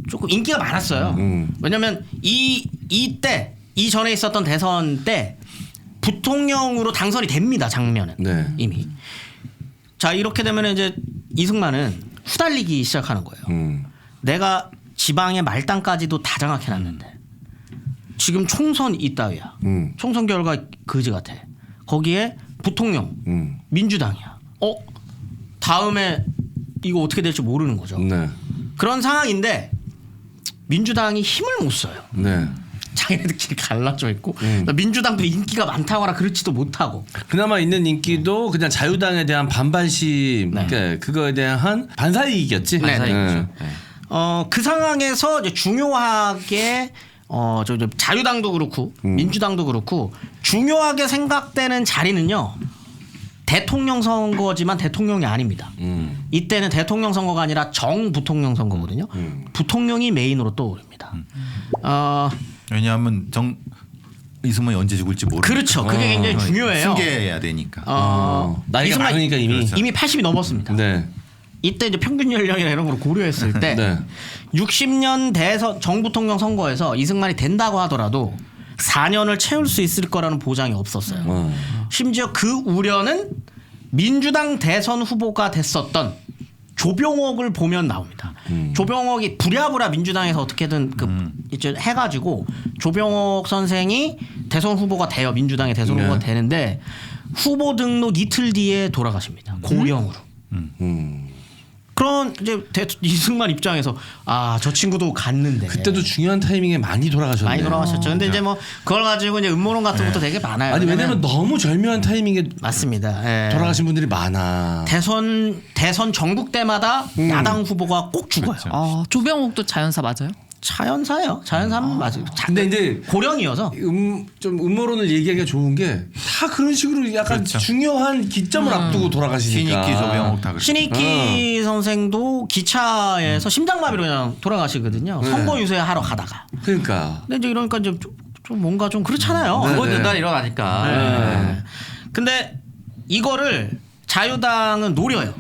조금 인기가 많았어요. 왜냐하면 이때 이전에 있었던 대선 때 부통령으로 당선이 됩니다. 장면은 네. 이미. 자 이렇게 되면 이제 이승만은 후달리기 시작하는 거예요. 내가 지방의 말단까지도 다 장악해놨는데 지금 총선 이따위야. 총선 결과 그지 같아. 거기에 부통령 민주당이야. 다음에 이거 어떻게 될지 모르는 거죠. 네. 그런 상황인데 민주당이 힘을 못 써요. 네. 자기네들끼리 갈라져 있고 민주당도 인기가 많다거나 그렇지도 못하고 그나마 있는 인기도 그냥 자유당에 대한 반발심, 네. 그러니까 그거에 대한 반사이익이었지. 네, 반사이익이죠. 네. 그 상황에서 이제 중요하게 저 자유당도 그렇고 민주당도 그렇고 중요하게 생각되는 자리는요 대통령 선거지만 대통령이 아닙니다. 이때는 대통령 선거가 아니라 정부통령 선거거든요. 부통령이 메인으로 떠오릅니다. 왜냐하면 이승만이 언제 죽을지 모르니까. 그렇죠. 그게 굉장히 중요해요. 승계해야 되니까. 나이가 이승만 많으니까 이미. 그렇죠. 이미 80이 넘었습니다. 네. 이때 이제 평균 연령이나 이런 걸 고려했을 때 네. 60년 대선 정부통령 선거에서 이승만이 된다고 하더라도 4년을 채울 수 있을 거라는 보장이 없었어요. 심지어 그 우려는 민주당 대선 후보가 됐었던 조병옥을 보면 나옵니다. 조병옥이 부랴부랴 민주당에서 어떻게든 이제 해가지고 조병옥 선생이 대선 후보가 돼요. 민주당의 대선 후보가 되는데 후보 등록 이틀 뒤에 돌아가십니다. 고령으로. 그런 이제 이승만 입장에서 저 친구도 갔는데 그때도 중요한 타이밍에 많이 돌아가셨네요. 많이 돌아가셨죠. 근데 이제 뭐 그걸 가지고 이제 음모론 같은 것도 되게 많아요. 아니 왜냐면 너무 절묘한 타이밍에 맞습니다. 예. 돌아가신 분들이 많아. 대선 전국 때마다 야당 후보가 꼭 죽어요. 그렇죠. 조병옥도 자연사 맞아요? 자연사예요. 자연사는 맞아요. 근데 이제 고령이어서 좀 음모론을 얘기하기가 좋은 게 다 그런 식으로 약간 그렇죠. 중요한 기점을 앞두고 돌아가시니까. 신익기 조병옥 다 그렇죠. 신익희 선생도 기차에서 심장마비로 그냥 돌아가시거든요. 선거 유세하러 가다가. 그러니까. 근데 이제 이러니까 좀 뭔가 좀 그렇잖아요. 네. 그건 연달 일어나니까. 네. 근데 이거를 자유당은 노려요.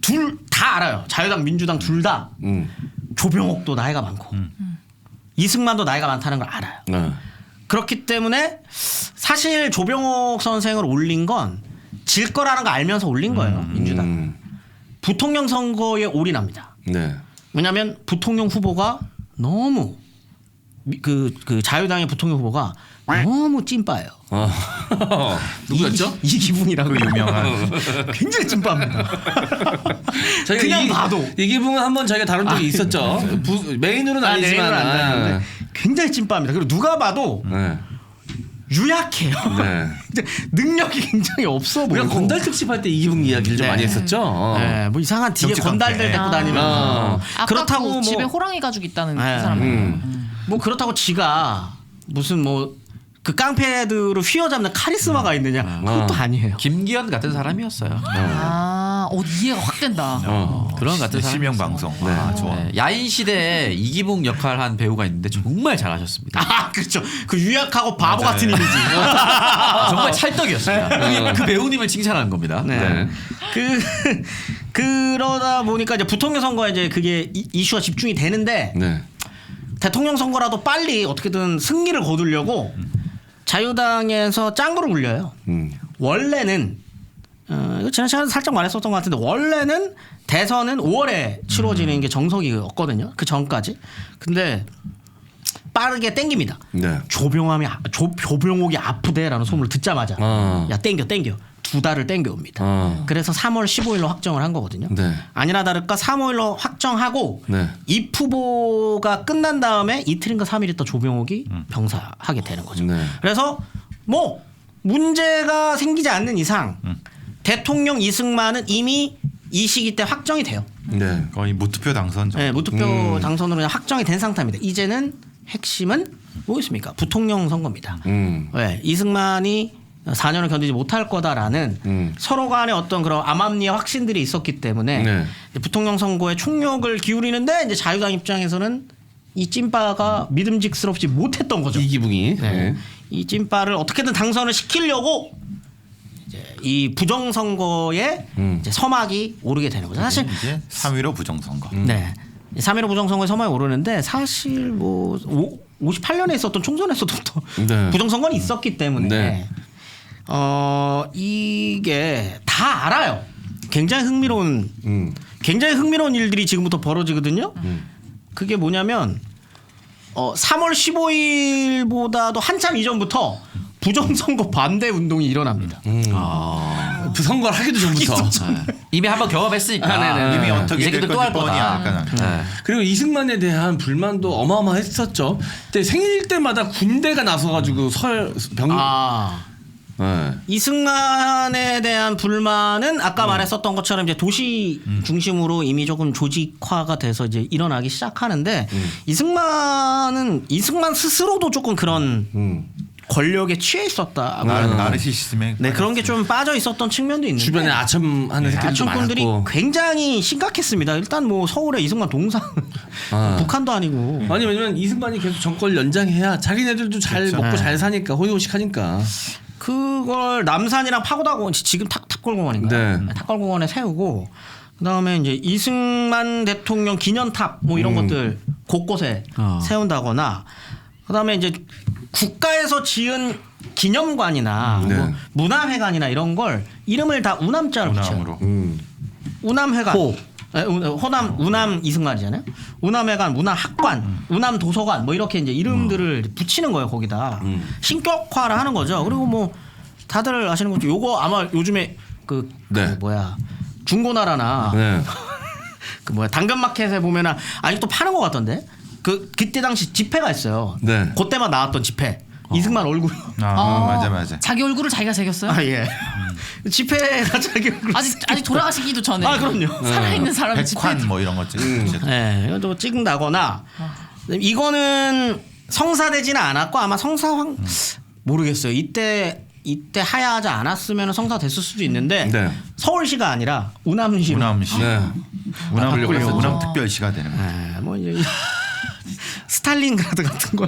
둘 다 알아요. 자유당, 민주당 둘 다 조병옥도 나이가 많고 이승만도 나이가 많다는 걸 알아요. 네. 그렇기 때문에 사실 조병옥 선생을 올린 건 질 거라는 거 알면서 올린 거예요. 민주당. 부통령 선거에 올인합니다. 네. 왜냐하면 부통령 후보가 너무 그 자유당의 부통령 후보가 너무 찐빠예요. 누구였죠? 이기붕이라고 유명한. 굉장히 찐빠입니다. 저희가 그냥 봐도. 이기붕은 한번 저희가 다룬 적이 있었죠. 메인으로는 아니지만. 내일은 안 되는데 굉장히 찐빠입니다. 그리고 누가 봐도 네. 유약해요. 네. 이제 능력이 굉장히 없어 우리가 보이고. 건달 특집 할 때 이기붕 이야기를 좀 네. 많이 했었죠. 네, 뭐 이상한 뒤에 정치광 건달들 때. 데리고 다니면서 아까 그렇다고 그 뭐 집에 호랑이 가죽 있다는 네. 그 사람. 뭐 그렇다고 지가 무슨 뭐 그 깡패들을 휘어잡는 카리스마가 있느냐 그것도 아니에요. 김기현 같은 사람이었어요. 이해가 확 된다. 그런 같은 사람. 실명 방송. 네. 아, 좋아. 야인 시대에 이기붕 역할한 배우가 있는데 정말 잘하셨습니다. 그렇죠. 그 유약하고 바보 같은 이미지. 정말 찰떡이었습니다. 그 배우님을 칭찬하는 겁니다. 네. 그러다 보니까 이제 부통령 선거에 이제 그게 이슈가 집중이 되는데 네. 대통령 선거라도 빨리 어떻게든 승리를 거두려고 자유당에서 짱구를 굴려요. 원래는 이거 지난 시간에 살짝 말했었던 것 같은데 원래는 대선은 5월에 치러지는 게 정석이었거든요. 그 전까지. 근데 빠르게 땡깁니다. 네. 조병옥이 아프대라는 소문을 듣자마자 야 땡겨 2달을 땡겨옵니다. 그래서 3월 15일로 확정을 한 거거든요. 네. 아니나 다를까 3월로 확정하고 네. 입후보가 끝난 다음에 이틀인가 3일 있다 조병옥이 병사하게 되는 거죠. 네. 그래서 뭐 문제가 생기지 않는 이상 대통령 이승만은 이미 이 시기 때 확정이 돼요. 네. 거의 무투표 당선 정도. 네, 무투표 당선으로 그냥 확정이 된 상태입니다. 이제는 핵심은 뭐겠습니까? 부통령 선거입니다. 네, 이승만이 4년을 견디지 못할 거다라는 서로 간의 어떤 그런 암암리의 확신들이 있었기 때문에 네. 부통령 선거에 총력을 기울이는데 이제 자유당 입장에서는 이 찐빠가 믿음직스럽지 못했던 거죠. 이기붕이. 네. 이 찐빠를 어떻게든 당선을 시키려고 이제 이 부정선거에 이제 서막이 오르게 되는 거죠. 사실 이제 3.15 부정선거. 네. 3.15 부정선거에 서막이 오르는데 사실 뭐 58년에 있었던 총선에서도 또 네. 부정선거는 있었기 때문에 네. 이게 다 알아요. 굉장히 흥미로운 일들이 지금부터 벌어지거든요. 그게 뭐냐면 3월 15일보다도 한참 이전부터 부정선거 반대 운동이 일어납니다. 그 선거를 하기도 전부터. 이미 한번 경험했으니까 이미 어떻게 이 될 새끼들 또 할 건지 뻔히 거다. 알까. 네. 그리고 이승만에 대한 불만도 어마어마했었죠. 그때 생일 때마다 군대가 나서가지고 네. 이승만에 대한 불만은 아까 말했었던 것처럼 이제 도시 중심으로 이미 조금 조직화가 돼서 이제 일어나기 시작하는데 이승만 스스로도 조금 그런 권력에 취해 있었다. 나르시시즘에 네, 그런 게 좀 빠져 있었던 측면도 있는데 주변에 아첨하는 새끼들도 아첨꾼들이 많았고. 굉장히 심각했습니다. 일단 뭐 서울에 이승만 동상 북한도 아니고 아니 왜냐면 이승만이 계속 정권 연장해야 자기네들도 잘 그렇죠. 먹고 잘 사니까 호의호식하니까. 그걸 남산이랑 파고다공원 지금 탑골공원인가요? 네. 탑골공원에 세우고 그다음에 이제 이승만 대통령 기념탑 뭐 이런 것들 곳곳에 세운다거나 그다음에 이제 국가에서 지은 기념관이나 네. 뭐 문화회관이나 이런 걸 이름을 다 우남자로 붙여요. 운함으로. 우남회관. 호남 우남 이승만이잖아요. 우남회관, 우남학관, 우남도서관 뭐 이렇게 이제 이름들을 붙이는 거예요 거기다 신격화를 하는 거죠. 그리고 뭐 다들 아시는 거죠. 요거 아마 요즘에 그 네. 뭐야 중고나라나 네. 그 뭐야 당근마켓에 보면은 아직도 파는 것 같던데. 그때 당시 집회가 있어요. 네. 그때만 나왔던 집회. 이승만 얼굴. 맞아. 자기 얼굴을 자기가 새겼어요? 아 예. 집회가 자기 얼굴. 아직 돌아가시기도 전에. 아, 그럼요. 살아있는 사람이 백환 뭐 이런 거 찍으셨죠. 네, 이것도 찍는다거나 이거는 성사되지는 않았고 아마 모르겠어요. 이때 하야하지 않았으면 성사됐을 수도 있는데 네. 서울시가 아니라 우남시로. 우남시. 네. 우남 특별시가 되는 거예요. 네, 뭐 이제 스탈린그라드 같은 거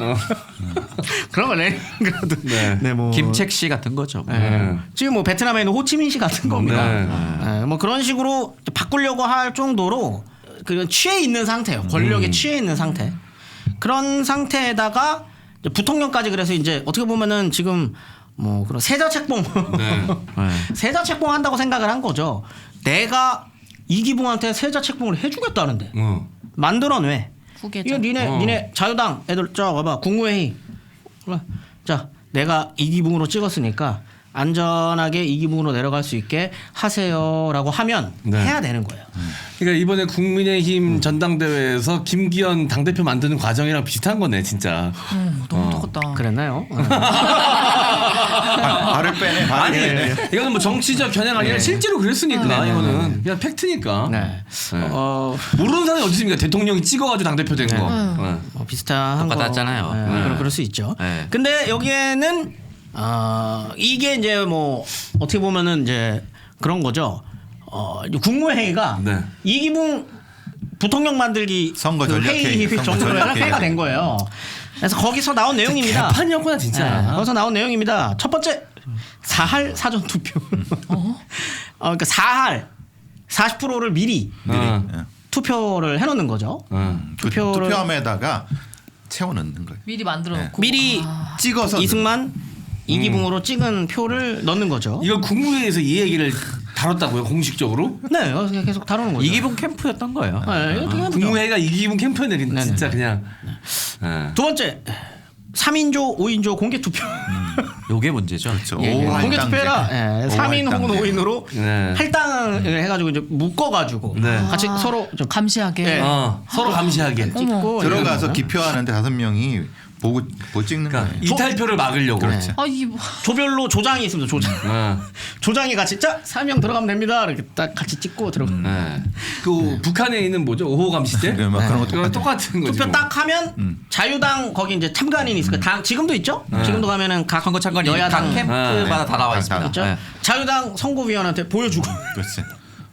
그런 거 레닌그라드. 네. 네, 뭐 김책 씨 같은 거죠. 네. 지금 뭐 베트남에 있는 호치민시 같은 겁니다. 네. 네, 뭐 그런 식으로 바꾸려고 할 정도로 그 취해 있는 상태예요. 권력에 취해 있는 상태. 그런 상태에다가 이제 부통령까지 그래서 이제 어떻게 보면은 지금 뭐 그런 세자책봉 세자책봉 한다고 생각을 한 거죠. 내가 이기붕한테 세자책봉을 해주겠다는데 만들어내. 후계자. 이거 니네 자유당 애들 저 봐봐 국무회의. 자 내가 이기붕으로 찍었으니까 안전하게 이기붕으로 내려갈 수 있게 하세요라고 하면 네. 해야 되는 거예요. 그러니까 이번에 국민의힘 전당대회에서 김기현 당대표 만드는 과정이랑 비슷한 거네 진짜. 너무 똑같다. 그랬나요? 발을 빼네. 아니 이거는 뭐 정치적 겨냥 아니라 실제로 그랬으니까 이거는 그냥 팩트니까. 네. 모르는 사람이 어디 있습니까? 대통령이 찍어가지고 당대표 된 거. 네. 비슷한 똑같았잖아요. 거. 네. 그럴 수 있죠. 네. 근데 여기에는 이게 이제 뭐 어떻게 보면은 이제 그런 거죠. 국무회의가 네. 이기붕 부통령 만들기 선거 그 전략회의, 회의 선거 정도가 전략회의가 회의가 된 거예요. 그래서 거기서 나온 내용입니다. 개판이었구나 진짜. 네, 거기서 나온 내용입니다. 첫 번째 사할 사전 투표. 그러니까 사할 40%를 미리 투표를 해놓는 거죠. 그 투표함에다가 채워 넣는 거예요. 미리 만들어 놓고 미리 찍어서 이승만 이기붕으로 찍은 표를 넣는 거죠. 이거 국무회의에서 이 얘기를 다뤘다고요 공식적으로? 네, 계속 다루는 거죠. 이기붕 캠프였던 거예요. 네, 이거 어떻게 하면 국무회의가 이기분 캠프였네 네네. 진짜 그냥. 예. 두 번째 3인조, 5인조 공개 투표. 요게 문제죠. 그렇죠. 예, 예. 오, 공개 할당제. 투표라 오, 3인 혹은 할당제. 5인으로 네. 할당을 해가지고 이제 묶어가지고 네. 같이 서로 좀 감시하게. 네. 서로 감시하게. 찍고 들어가서 이러는 거예요. 기표하는데 5명이 보고 찍는 그러니까 거예요. 이탈표를 막으려고. 그렇지. 아 이게 뭐 조별로 조장이 있습니다. 조장. 예. 조장이 같이 자 3명 들어가면 됩니다. 이렇게 딱 같이 찍고 들어가. 예. 그 북한에 있는 뭐죠? 5호 감시제? 네, 막 그런 것도 그거 똑같아요. 똑같은 거지. 투표 뭐. 딱 하면 자유당 거기 이제 참관인이 있을 거예요. 당 지금도 있죠? 지금도 가면은 각 선거 참관이 여야당 각 캠프마다 다 나와 있습니다. 있죠? 네. 자유당 선거위원한테 보여주고 그렇지.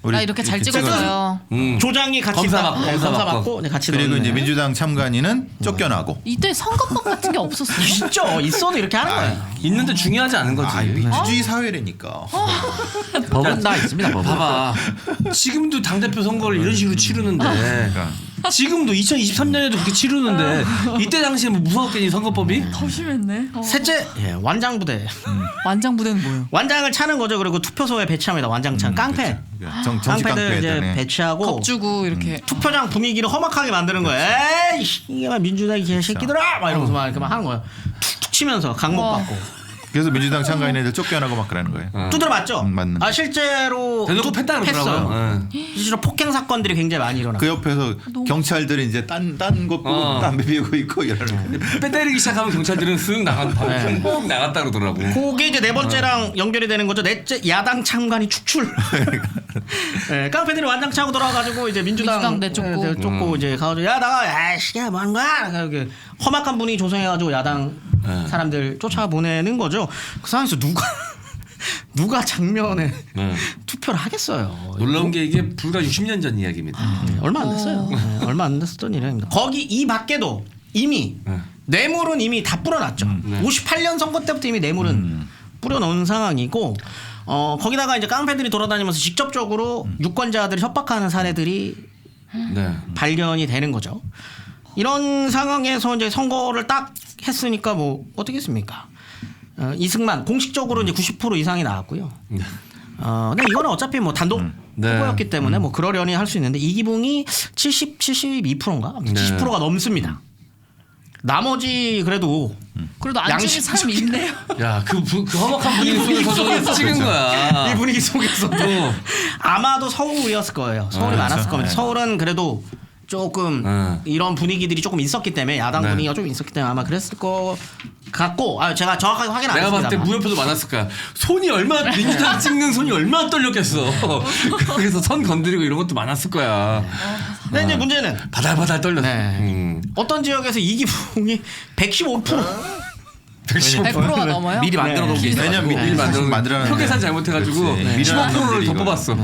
아 이렇게 잘 찍었어요. 조장이 같이 검사 딱, 받고, 네, 검사 검사 받고. 받고 네, 같이 그리고 넣는 이제 애. 민주당 참관인은 쫓겨나고. 이때 선거법 같은 게 없었어요. 있죠. 있어도 이렇게 하는 거예요. 있는데 중요하지 않은 거지. 아, 민주주의 사회라니까. 법은 다 있습니다. 법은. 봐봐. 지금도 당대표 선거를 이런 식으로 치르는데 지금도 2023년에도 그렇게 치르는데 이때 당시에 뭐 무서웠겠니 선거법이? 더 심했네. 셋째 완장부대. 완장부대는 뭐예요? 완장을 차는 거죠. 그리고 투표소에 배치합니다. 완장창 깡패. 정치 깡패들 이제 깡패들. 배치하고 겁주고 이렇게. 투표장 분위기를 험악하게 만드는 거예요. 에이 이게 막 민주당이 개새끼들아 막 이러면서 막 이렇게 막 하는 거예요. 툭툭 치면서 강목 와. 받고 그래서 민주당 참관인들 쫓겨나고 막 그러는 거예요. 두드려 맞죠? 맞는 거. 아 실제로 대놓고 팼다 그러더라고요. 실제로 폭행 사건들이 굉장히 많이 일어나. 그 옆에서 경찰들이 이제 딴 것도 담배 피우고 있고 이러는 거예요. 빼 때리기 시작하면 경찰들은 쓱 나갔다 그러더라고. 그게 이제 네 번째랑 연결이 되는 거죠. 넷째 야당 참관이 축출. 네, 깡패들이 완장 차고 돌아가가지고 이제 민주당 내쫓고. 쫓고 이제 가가지고 야 나가 야씨 야 뭐하는 거야 이렇게 험악한 분위기 조성해가지고 야당 사람들 쫓아보내는 거죠. 그 상황에서 누가 장면에 투표를 하겠어요. 놀라운 게 이게 불과 60년 전 이야기입니다. 얼마 안 됐어요. 네, 얼마 안 됐었던 일입니다. 거기 이 밖에도 이미 뇌물은 이미 다 뿌려놨죠. 58년 선거 때부터 이미 뇌물은 뿌려놓은 상황이고 거기다가 이제 깡패들이 돌아다니면서 직접적으로 유권자들을 협박하는 사례들이 네. 발견이 되는 거죠. 이런 상황에서 이제 선거를 딱 했으니까 뭐 어떻겠습니까? 이승만 공식적으로 이제 90% 이상이 나왔고요. 근데 이거는 어차피 뭐 단독 네. 후보였기 때문에 뭐 그러려니 할 수 있는데 이기붕이 72%인가 70%가 넘습니다. 나머지 그래도 그래도 안중에 양심- 사람이 있네요. 야, 그 험악한 분위기 속에서 찍은 거야. 이 분위기 속에서도 아마도 서울이었을 거예요. 서울이 많았을 겁니다. 서울은 그래도 조금 이런 분위기들이 조금 있었기 때문에 야당 분위기가 좀 있었기 때문에 아마 그랬을 것 같고 제가 정확하게 확인 안 내가 했습니다. 봤을 때 무효표도 많았을 거야. 손이 얼마나 민주당 찍는 손이 얼마나 떨렸겠어. 그래서 선 건드리고 이런 것도 많았을 거야. 근데 이제 문제는 바달바달 떨렸어. 네. 어떤 지역에서 이기붕이 115% 100%가 넘어요? 미리 만들어 놓은 게 있어요. 왜냐면 미리 만들어 표계산 잘못해가지고 그렇지. 15%를 더 이거는. 뽑았어.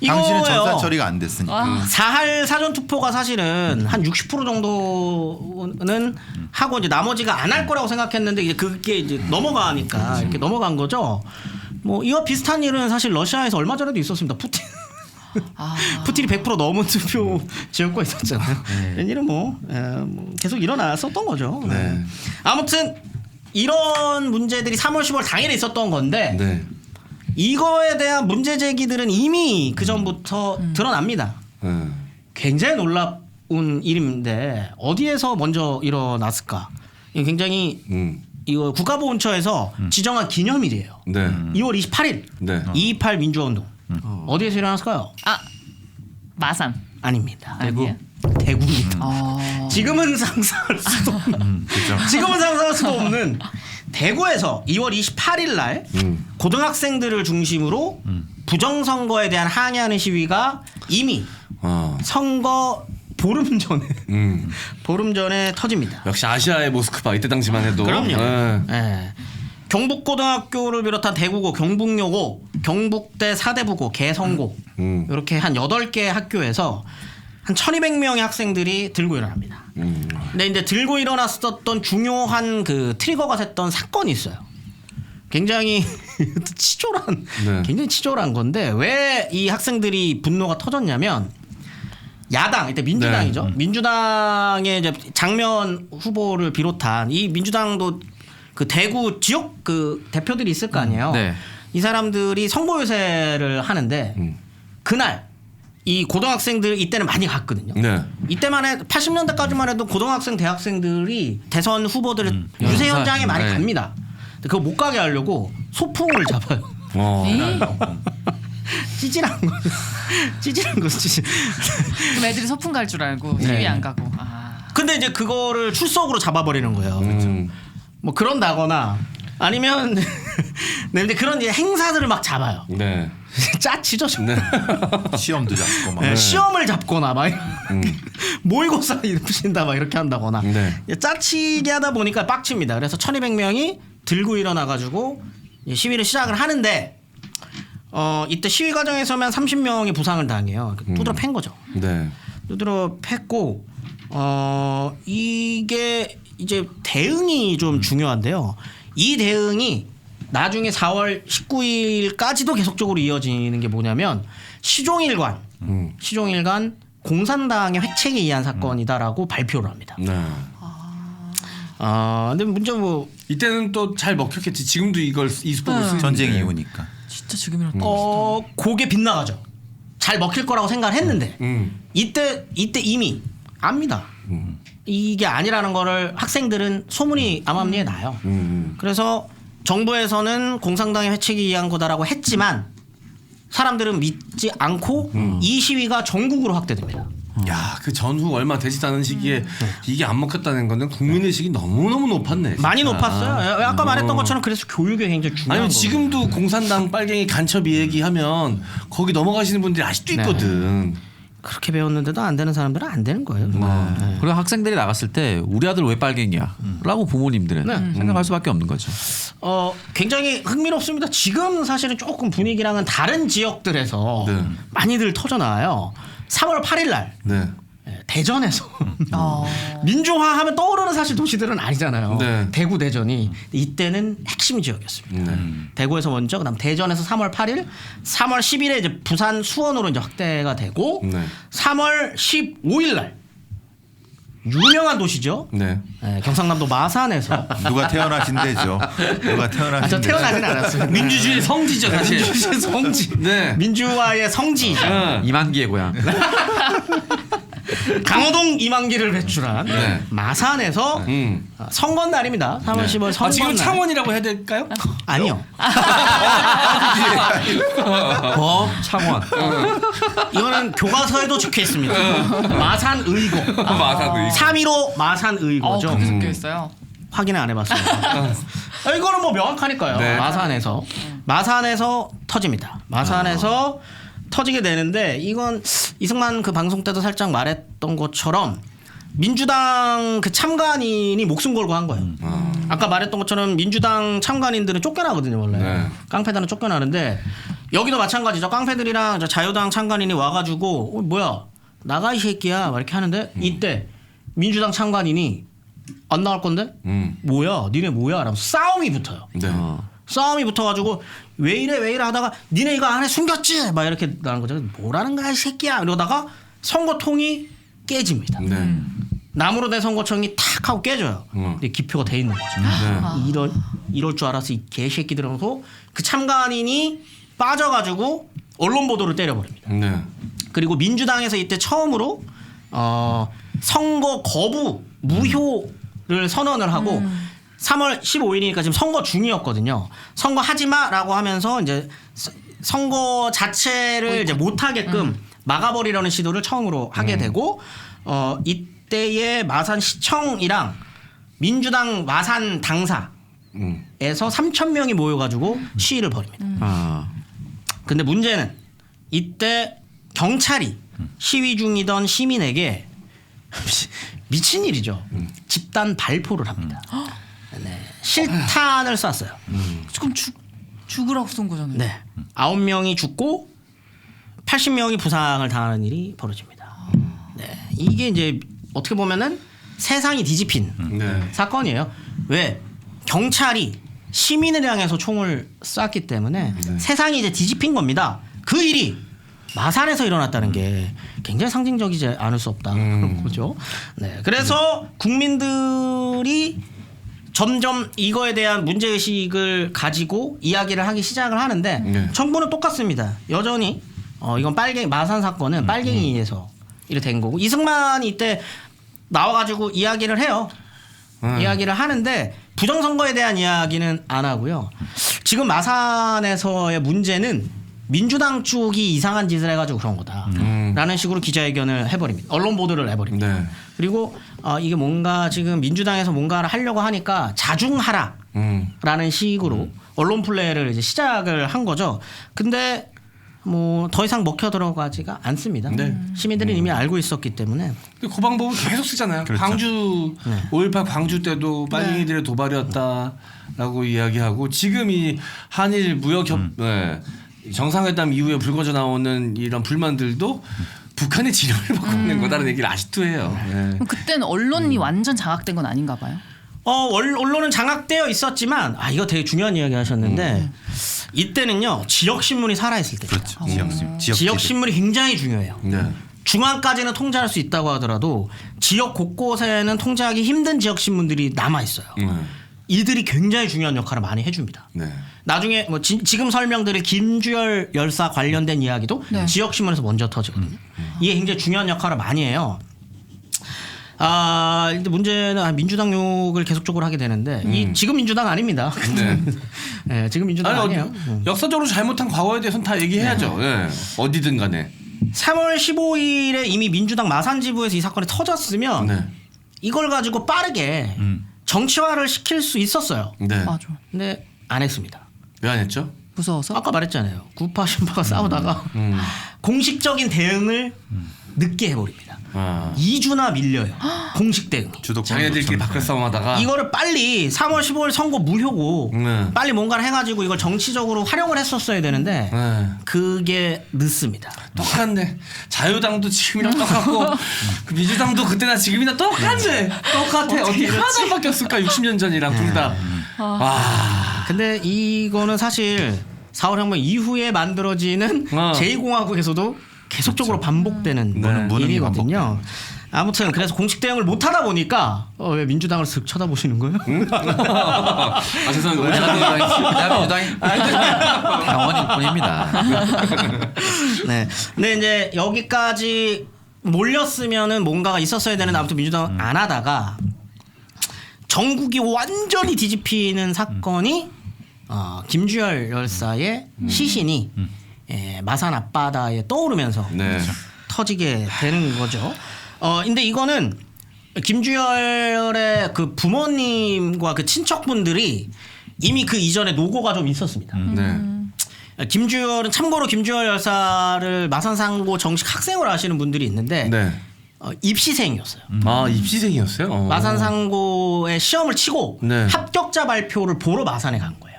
당신은 이거예요. 전산 처리가 안 됐으니까. 사할 사전 투표가 사실은 한 60% 정도는 하고 이제 나머지가 안 할 거라고 생각했는데 이제 그게 이제 넘어가니까 이렇게 넘어간 거죠. 뭐 이와 비슷한 일은 사실 러시아에서 얼마 전에도 있었습니다. 푸틴이 100% 넘은 투표 지역구가 있었잖아요. 이런 일은 뭐 계속 일어났었던 거죠. 네. 아무튼 이런 문제들이 3월 10월 당일에 있었던 건데 네. 이거에 대한 문제 제기들은 이미 그 전부터 드러납니다. 굉장히 놀라운 일인데 어디에서 먼저 일어났을까? 이게 굉장히 이거 국가보훈처에서 지정한 기념일이에요. 네. 2월 28일 네. 228 민주화운동 어디에서 일어났을까요? 마산. 아닙니다. 아니에요? 대구입니다. 어. 지금은 상상할 수도 없는 지금은 상상할 수도 없는 대구에서 2월 28일 날 고등학생들을 중심으로 부정선거에 대한 항의하는 시위가 이미 선거 보름 전에 터집니다. 역시 아시아의 모스크바 이때 당시만 해도. 그럼요. 네. 예. 경북고등학교를 비롯한 대구고, 경북여고, 경북대 사대부고, 개성고 이렇게 한 8개 학교에서 한 1,200명의 학생들이 들고 일어납니다. 근데 이제 들고 일어났었던 중요한 그 트리거가 됐던 사건이 있어요. 굉장히 치졸한, 네. 굉장히 치졸한 건데 왜 이 학생들이 분노가 터졌냐면 야당 이때 민주당이죠. 민주당의 이제 장면 후보를 비롯한 이 민주당도 그 대구 지역 그 대표들이 있을 거 아니에요. 네. 이 사람들이 선거 유세를 하는데 그날 이 고등학생들 이때는 많이 갔거든요. 네. 이때만 해 80년대까지만 해도 고등학생 대학생들이 대선 후보들을 유세 연사. 현장에 많이 네. 갑니다. 근데 그거 못 가게 하려고 소풍을 잡아요. 찌질한 거. 찌질한 거. 그럼 애들이 소풍 갈 줄 알고 네. 시위 안 가고. 아. 근데 이제 그거를 출석으로 잡아버리는 거예요. 뭐 그런다거나 아니면 네, 근데 그런 이제 행사들을 막 잡아요. 네. 짜치죠. 네. 시험도 잡고 막. 네, 시험을 잡거나 막 모의고사 푸신다 막 이렇게 한다거나 네. 짜치게 하다 보니까 빡칩니다. 그래서 1200명이 들고 일어나가지고 시위를 시작을 하는데 이때 시위 과정에서만 30명이 부상을 당해요. 두드러 팬 거죠. 네. 두드러 팼고 이게 이제 대응이 좀 중요한데요. 이 대응이 나중에 4월 19일까지도 계속적으로 이어지는 게 뭐냐면 시종일관 공산당의 획책에 의한 사건이다라고 발표를 합니다. 네. 근데 문제 뭐 이때는 또 잘 먹혔겠지. 지금도 이걸 이 수법을 쓰는 전쟁 이후니까. 진짜 지금이랑 그게 빗나가죠. 잘 먹힐 거라고 생각을 했는데 이때 이미 압니다. 이게 아니라는 거를 학생들은 소문이 암암리에 나요. 그래서 정부에서는 공산당의 획책에 의한 거다라고 했지만 사람들은 믿지 않고 이 시위가 전국으로 확대됩니다. 야, 그 전후 얼마 되지도 않은 시기에 이게 안 먹혔다는 거는 국민의식이 너무너무 높았네. 많이 진짜. 높았어요. 아까 말했던 것처럼 그래서 교육이 굉장히 중요한 아니면 거고. 지금도 공산당 빨갱이 간첩 얘기하면 거기 넘어가시는 분들이 아직도 있거든. 그렇게 배웠는데도 안 되는 사람들은 안 되는 거예요. 네. 그리고 학생들이 나갔을 때 우리 아들 왜 빨갱이야? 라고 부모님들은 생각할 수밖에 없는 거죠. 굉장히 흥미롭습니다. 지금 사실은 조금 분위기랑은 다른 지역들에서 네. 많이들 터져 나와요. 3월 8일 날 네. 대전에서 민주화하면 떠오르는 사실 도시들은 아니잖아요. 네. 대구 대전이 이때는 핵심 지역이었습니다. 대구에서 먼저 그다음 대전에서 3월 8일, 3월 10일에 이제 부산 수원으로 이제 확대가 되고 네. 3월 15일 날 유명한 도시죠. 네. 경상남도 마산에서 누가 태어나신 데죠. 누가 태어나신 저 데죠. 태어나진 않았어요. 민주주의 성지죠, 사실. 민주주의 성지. 네. 민주화의 성지이죠. 이만기의 고향. 강호동 이만기를 배출한 네. 마산에서 선거 날입니다. 3월 10일 선거 아, 지금 날. 창원이라고 해야 될까요? 아니요. 창원. 이거는 교과서에도 적혀 있습니다. 마산의고. 마산의. 3.15 마산의고죠. 그게 적혀 있어요. 확인을 안 해봤어요. 이거는 뭐 명확하니까요. 네. 마산에서 터집니다. 마산에서 터지게 되는데 이건 이승만 그 방송 때도 살짝 말했던 것처럼 민주당 그 참관인이 목숨 걸고 한 거예요. 아까 말했던 것처럼 민주당 참관인들은 쫓겨나거든요 원래. 네. 깡패들은 쫓겨나는데 여기도 마찬가지죠. 깡패들이랑 저 자유당 참관인이 와가지고 뭐야 나가 이 새끼야 막 이렇게 하는데 이때 민주당 참관인이 안 나갈 건데 뭐야 니네 뭐야 라면서 싸움이 붙어요. 네. 싸움이 붙어가지고 왜 이래 하다가 니네 이거 안에 숨겼지 막 이렇게 나는 거죠. 뭐라는 거야 이 새끼야 이러다가 선거통이 깨집니다. 네. 나무로 된 선거청이 탁 하고 깨져요. 근데 기표가 돼 있는 거죠. 이럴 줄 알았어 이 개새끼들 하면서 그 참관인이 빠져가지고 언론 보도를 때려버립니다. 네. 그리고 민주당에서 이때 처음으로 선거 거부 무효를 선언을 하고 3월 15일이니까 지금 선거 중이었거든요. 선거 하지 마라고 하면서 이제 선거 자체를 이제 못 하게끔 막아버리려는 시도를 처음으로 하게 되고 이때의 마산 시청이랑 민주당 마산 당사에서 3,000명이 모여가지고 시위를 벌입니다. 근데 문제는 이때 경찰이 시위 중이던 시민에게 미친 일이죠. 집단 발포를 합니다. 네. 실탄을 쐈어요. 지금 죽으라고 쏜 거잖아요. 네. 9명이 죽고 80명이 부상을 당하는 일이 벌어집니다. 네. 이게 이제 어떻게 보면은 세상이 뒤집힌 네. 사건이에요. 왜? 경찰이 시민을 향해서 총을 쐈기 때문에 세상이 이제 뒤집힌 겁니다. 그 일이 마산에서 일어났다는 게 굉장히 상징적이지 않을 수 없다 그런 거죠. 네, 그래서 국민들이 점점 이거에 대한 문제의식을 가지고 이야기를 하기 시작을 하는데 네. 정부는 똑같습니다. 여전히 이건 빨갱이 마산 사건은 빨갱이에서 이렇게 된 거고 이승만이 이때 나와가지고 이야기를 해요. 이야기를 하는데 부정선거에 대한 이야기는 안 하고요. 지금 마산에서의 문제는 민주당 쪽이 이상한 짓을 해가지고 그런 거다. 라는 식으로 기자회견을 해버립니다. 언론 보도를 해버립니다. 네. 그리고 이게 뭔가 지금 민주당에서 뭔가를 하려고 하니까 자중하라. 라는 식으로 언론 플레이를 이제 시작을 한 거죠. 근데 뭐 더 이상 먹혀 들어가지가 않습니다. 네. 시민들은 이미 알고 있었기 때문에 근데 그 방법을 계속 쓰잖아요. 그렇죠. 광주 5.18 광주 때도 빨갱이들의 도발이었다라고 이야기하고 지금 이 한일 무역 정상회담 이후에 불거져 나오는 이런 불만들도 북한의 진영을 받고 있는 거다라는 얘기를 아직도 해요. 네. 그럼 그때는 언론이 완전 장악된 건 아닌가 봐요. 언론은 장악되어 있었지만 이거 되게 중요한 이야기 하셨는데 이때는요 지역 신문이 살아 있을 때죠. 그렇죠. 지역 신문이 굉장히 중요해요. 네. 중앙까지는 통제할 수 있다고 하더라도 지역 곳곳에는 통제하기 힘든 지역 신문들이 남아 있어요. 이들이 굉장히 중요한 역할을 많이 해줍니다. 네. 나중에 뭐 지금 설명드릴 김주열 열사 관련된 이야기도 네. 지역 신문에서 먼저 터지거든요. 이게 굉장히 중요한 역할을 많이 해요. 근데 문제는 민주당 욕을 계속적으로 하게 되는데 이 지금 민주당 아닙니다. 네. 네, 지금 민주당 아니에요. 역사적으로 잘못한 과거에 대해서는 다 얘기해야죠. 네. 어디든 간에. 3월 15일에 이미 민주당 마산 지부에서 이 사건이 터졌으면 네. 이걸 가지고 빠르게 정치화를 시킬 수 있었어요. 네. 맞아. 근데 안 했습니다. 왜 안 했죠? 무서워서. 아까 말했잖아요. 구파 신파가 싸우다가 공식적인 대응을 늦게 해버립니다. 2주나 밀려요. 공식 대응이. 자기네들끼리 밖에 싸움하다가 이거를 빨리 3월 15일 선거 무효고 네. 빨리 뭔가를 해가지고 이걸 정치적으로 활용을 했었어야 되는데 네. 그게 늦습니다. 똑같네. 자유당도 지금이랑 똑같고 그 민주당도 그때나 지금이나 똑같네. 똑같아. 어떻게 하나 바뀌었을까? 60년 전이랑 둘 다. 와. 근데 이거는 사실 4월 혁명 이후에 만들어지는 제2공화국에서도 계속적으로 반복되는 일이거든요. 아무튼 그래서 공식 대응을 못 하다 보니까 왜 민주당을 슥 쳐다보시는 거예요? 죄송합니다. 민주당이 당원일 뿐입니다. 네. 근데 이제 여기까지 몰렸으면은 뭔가가 있었어야 되는데 아무튼 민주당은 안 하다가 전국이 완전히 뒤집히는 사건이 김주열 열사의 시신이 마산 앞바다에 떠오르면서 네. 터지게 되는 거죠. 근데 이거는 김주열의 그 부모님과 그 친척분들이 이미 그 이전에 노고가 좀 있었습니다. 네. 김주열은 참고로 김주열 열사를 마산상고 정식 학생으로 아시는 분들이 있는데 네. 입시생이었어요. 입시생이었어요? 마산상고에 시험을 치고 네. 합격자 발표를 보러 마산에 간 거예요.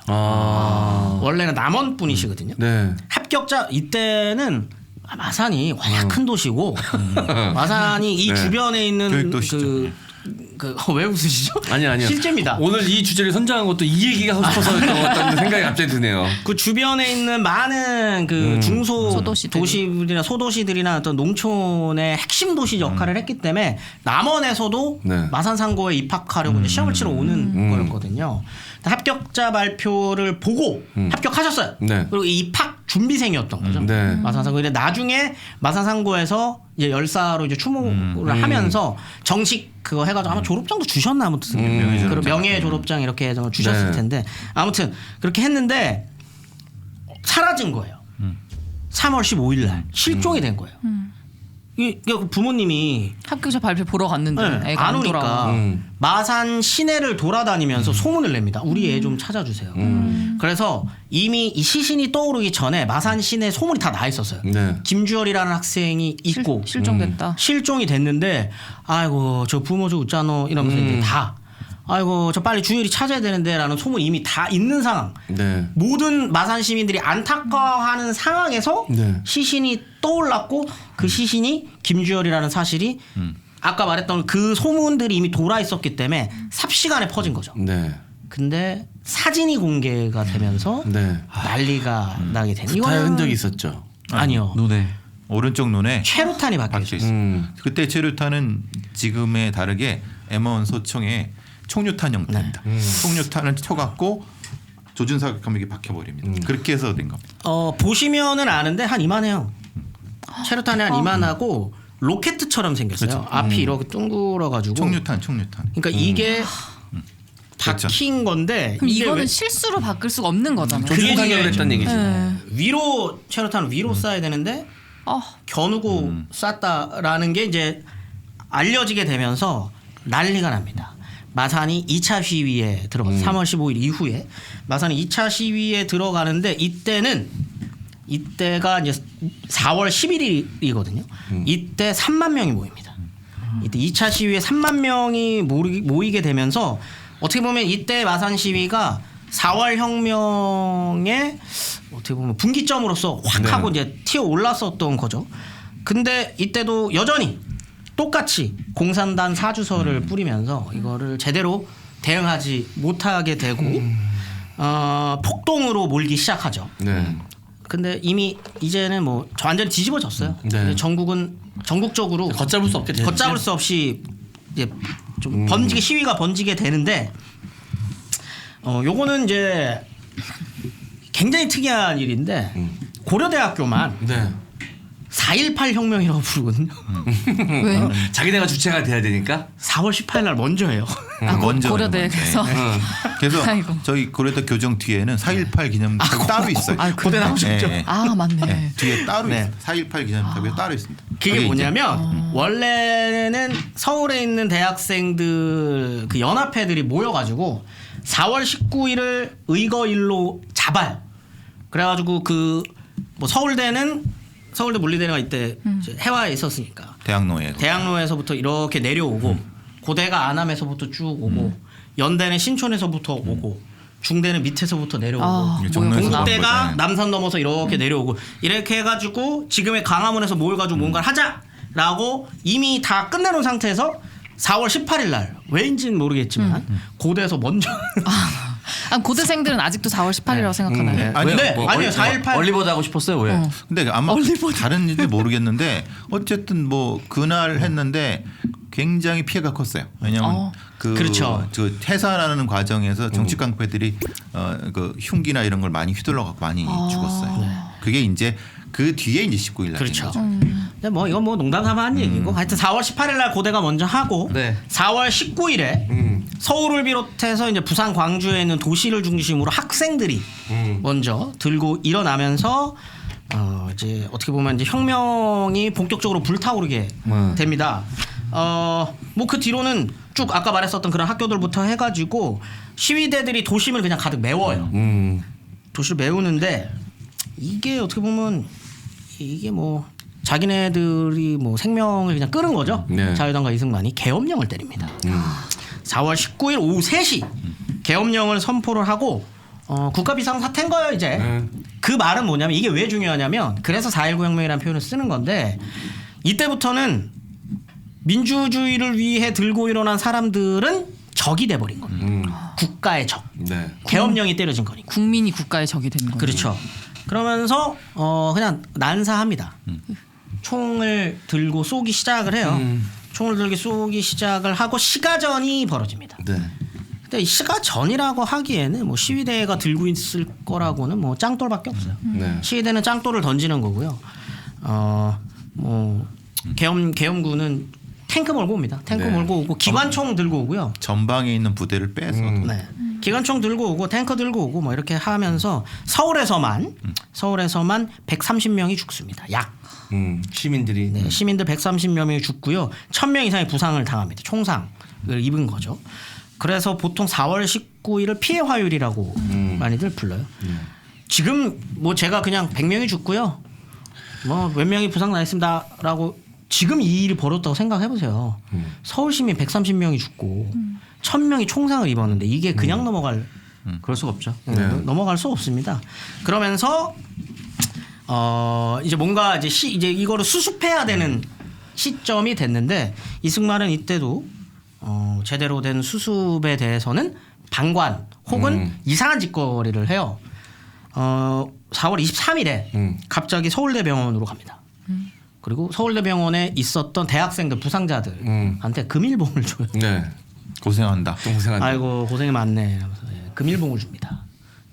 원래는 남원 분이시거든요. 네. 합격자 이때는 마산이 워낙 큰 도시고 마산이 이 주변에 있는 교육도시죠. 왜 웃으시죠? 아니요. 실제입니다. 오늘 이 주제를 선정한 것도 이 얘기가 하고 싶어서였던 것 같다는 생각이 갑자기 드네요. 그 주변에 있는 많은 그 중소 소도시들이. 도시들이나 소도시들이나 어떤 농촌의 핵심 도시 역할을 했기 때문에 남원에서도 네. 마산상고에 입학하려고 이제 시험을 치러 오는 거였거든요. 합격자 발표를 보고 합격하셨어요. 네. 그리고 입학 준비생이었던 거죠. 네. 마산상고. 근데 나중에 마산상고에서 이제 열사로 이제 추모를 하면서 정식 그거 해가지고 아마 졸업장도 주셨나 아무튼 명예 졸업장 이렇게 해서 주셨을 네. 텐데 아무튼 그렇게 했는데 사라진 거예요. 3월 15일 날 실종이 된 거예요. 이 부모님이 합격자 발표 보러 갔는데 애가 안 안 오니까 돌아와. 마산 시내를 돌아다니면서 소문을 냅니다. 우리 애 좀 찾아주세요. 그래서 이미 이 시신이 떠오르기 전에 마산 시내 소문이 다 나 있었어요. 네. 김주열이라는 학생이 있고 실종됐다. 실종이 됐는데 아이고 저 부모 저 웃자노 이러면서 이제 다 아이고 저 빨리 주열이 찾아야 되는데라는 소문이 이미 다 있는 상황. 네. 모든 마산 시민들이 안타까워하는 상황에서 네. 시신이 떠올랐고 그 시신이 김주열이라는 사실이 아까 말했던 그 소문들이 이미 돌아 있었기 때문에 삽시간에 퍼진 거죠. 네. 근데 사진이 공개가 되면서 네. 난리가 나게 된 구타의 흔적이 있었죠. 아니요. 눈에 오른쪽 눈에 최루탄이 박혀 박혀 있어요. 있어요. 그때 최루탄은 지금에 다르게 M1 소총의 총류탄 형태입니다. 총류탄을 쳐갖고 조준사격하면 박혀버립니다. 그렇게 해서 된 겁니다. 보시면은 아는데 한 이만해요. 최루탄이 한 이만하고 로켓처럼 생겼어요. 그렇죠. 앞이 이렇게 둥글어가지고. 총류탄. 그러니까 이게 그렇죠. 박힌 건데 그럼 이게 이거는 왜 실수로 바꿀 수가 없는 거잖아요. 그게 조준사격을 중요해요. 했다는 얘기지. 네. 위로 최루탄을 위로 쏴야 되는데 겨누고 쐈다라는 게 이제 알려지게 되면서 난리가 납니다. 마산이 2차 시위에 들어가서 3월 15일 이후에 마산이 2차 시위에 들어가는데 이때가 이제 4월 11일이거든요. 이때 3만 명이 모입니다. 이때 2차 시위에 3만 명이 모이게 되면서 어떻게 보면 이때 마산 시위가 4월 혁명의 어떻게 보면 분기점으로서 확 하고 이제 튀어 올랐었던 거죠. 근데 이때도 여전히 똑같이 공산당 사주서를 뿌리면서 이거를 제대로 대응하지 못하게 되고 폭동으로 몰기 시작하죠. 네. 근데 이미 이제는 뭐 완전히 뒤집어졌어요. 네. 전국적으로 걷잡을 수 없게 됐지. 걷잡을 수 없이 이제 좀 시위가 번지게 되는데 요거는 이제 굉장히 특이한 일인데 고려대학교만 네. 4.18 혁명이라고 부르거든요. 왜요? 자기네가 주체가 돼야 되니까. 4월 18일 날 먼저 해요. 먼저 고려대에서 그래서 아이고. 저희 고려대 교정 뒤에는 4.18 기념탑이 따로 있어요. 고대 나오셨죠? 네. 맞네. 뒤에 따로 네. 있어요. 4.18 기념탑이 따로 있습니다. 그게 이제 뭐냐면 원래는 서울에 있는 대학생들 그 연합회들이 모여가지고 4월 19일을 의거일로 잡아요. 그래가지고 그 뭐 서울대 물리대가 이때 이제 해화에 있었으니까 대학로에서부터 이렇게 내려오고 고대가 안암에서부터 쭉 오고 연대는 신촌에서부터 오고 중대는 밑에서부터 내려오고 정로에서 동국대가 나온 거죠. 남산 넘어서 이렇게 내려오고 이렇게 해가지고 지금의 강화문에서 모여가지고 뭔가를 하자라고 이미 다 끝내놓은 상태에서 4월 18일 날 왜인지는 모르겠지만 고대에서 먼저 고대생들은 아직도 4월 18일이라고 생각하나요? 아니요 4.18 얼리버드 하고 싶었어요 왜? 근데 아마 다른 일인지 모르겠는데 어쨌든 뭐 그날 했는데 굉장히 피해가 컸어요. 왜냐하면 그렇죠. 그 해산하는 과정에서 정치 깡패들이 그 흉기나 이런 걸 많이 휘둘러 갖고 많이 죽었어요. 그게 이제 그 뒤에 이제 19일 날 그렇죠. 거죠. 근데 뭐 이건 뭐 농담삼아 한 얘기고 하여튼 4월 18일 날 고대가 먼저 하고 네. 4월 19일에 서울을 비롯해서 이제 부산 광주에 있는 도시를 중심으로 학생들이 먼저 들고 일어나면서 이제 어떻게 보면 이제 혁명이 본격적으로 불타오르게 됩니다. 뭐 그 뒤로는 쭉 아까 말했었던 그런 학교들부터 해가지고 시위대들이 도심을 그냥 가득 메워요. 도시를 메우는데 이게 어떻게 보면 이게 뭐 자기네들이 뭐 생명을 그냥 끄는 거죠. 네. 자유당과 이승만이 계엄령을 때립니다. 4월 19일 오후 3시 계엄령을 선포를 하고 국가 비상 사태인 거예요 이제. 그 말은 뭐냐면 이게 왜 중요하냐면 그래서 4.19 혁명이라는 표현을 쓰는 건데 이때부터는 민주주의를 위해 들고 일어난 사람들은 적이 돼버린 겁니다. 국가의 적. 네. 계엄령이 때려진 거니까. 국민이 국가의 적이 되는 거죠. 그렇죠. 그러면서 그냥 난사합니다. 총을 들고 쏘기 시작을 해요. 총을 들고 쏘기 시작을 하고 시가전이 벌어집니다. 네. 근데 이 시가전이라고 하기에는 뭐 시위대가 들고 있을 거라고는 뭐 짱돌밖에 없어요. 네. 시위대는 짱돌을 던지는 거고요. 뭐 계엄군은 탱크 몰고 옵니다. 탱크 네. 몰고 오고 기관총 들고 오고요. 전방에 있는 부대를 빼서 네. 기관총 들고 오고 탱크 들고 오고 뭐 이렇게 하면서 서울에서만 130명이 죽습니다. 약. 시민들이. 네, 시민들 130명이 죽고요. 1000명 이상의 부상을 당합니다. 총상을 입은 거죠. 그래서 보통 4월 19일을 피해 화요일이라고 많이들 불러요. 지금 뭐 제가 그냥 100명이 죽고요. 뭐 몇 명이 부상 나 있습니다라고 지금 이 일이 벌어졌다고 생각해 보세요. 서울 시민 130명이 죽고 1000명이 총상을 입었는데 이게 그냥 넘어갈 그럴 수가 없죠. 넘어갈 수 없습니다. 그러면서 이제 뭔가 이제 이거를 수습해야 되는 시점이 됐는데 이승만은 이때도 제대로 된 수습에 대해서는 방관 혹은 이상한 짓거리를 해요. 4월 23일에 갑자기 서울대병원으로 갑니다. 그리고 서울대병원에 있었던 대학생들 부상자들한테 금일봉을 줘요. 네. 고생한다. 좀 고생한다. 아이고 고생이 많네. 이러면서 금일봉을 줍니다.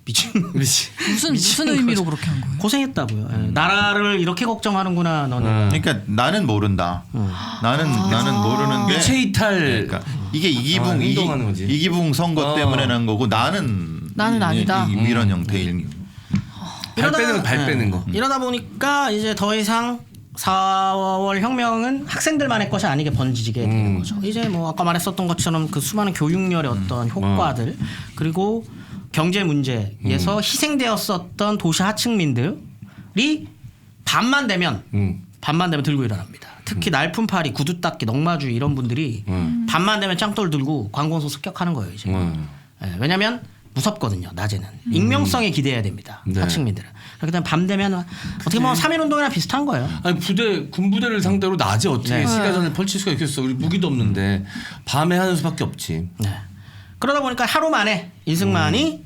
미친. 무슨 의미로 그렇게 한 거예요? 고생했다고요. 예. 나라를 이렇게 걱정하는구나 너는. 그러니까 나는 모른다. 나는 모르는데. 유체 이탈. 그러니까 이게 이기붕 행동하는 거지. 이기붕 선거 때문에 난 거고 나는 아니다. 이런 형태의 발 빼는 거. 이러다 보니까 이제 더 이상 4월 혁명은 학생들만의 것이 아니게 번지게 되는 거죠. 이제 뭐 아까 말했었던 것처럼 그 수많은 교육열의 어떤 효과들 그리고 경제 문제에서 희생되었었던 도시 하층민들이 밤만 되면 들고 일어납니다. 특히 날품팔이, 구두닦기, 넉마주의 이런 분들이 밤만 되면 짱돌 들고 관공서 습격하는 거예요. 이제. 예, 왜냐하면 무섭거든요. 낮에는 익명성에 기대해야 됩니다. 네. 하층민들은. 그렇기 때문에 밤 되면 어떻게 보면 3.1운동이랑 비슷한 거예요. 아니 군부대를 상대로 낮에 어떻게 네. 시가전을 펼칠 수가 있겠어? 우리 무기도 없는데 밤에 하는 수밖에 없지. 네. 그러다 보니까 하루 만에 이승만이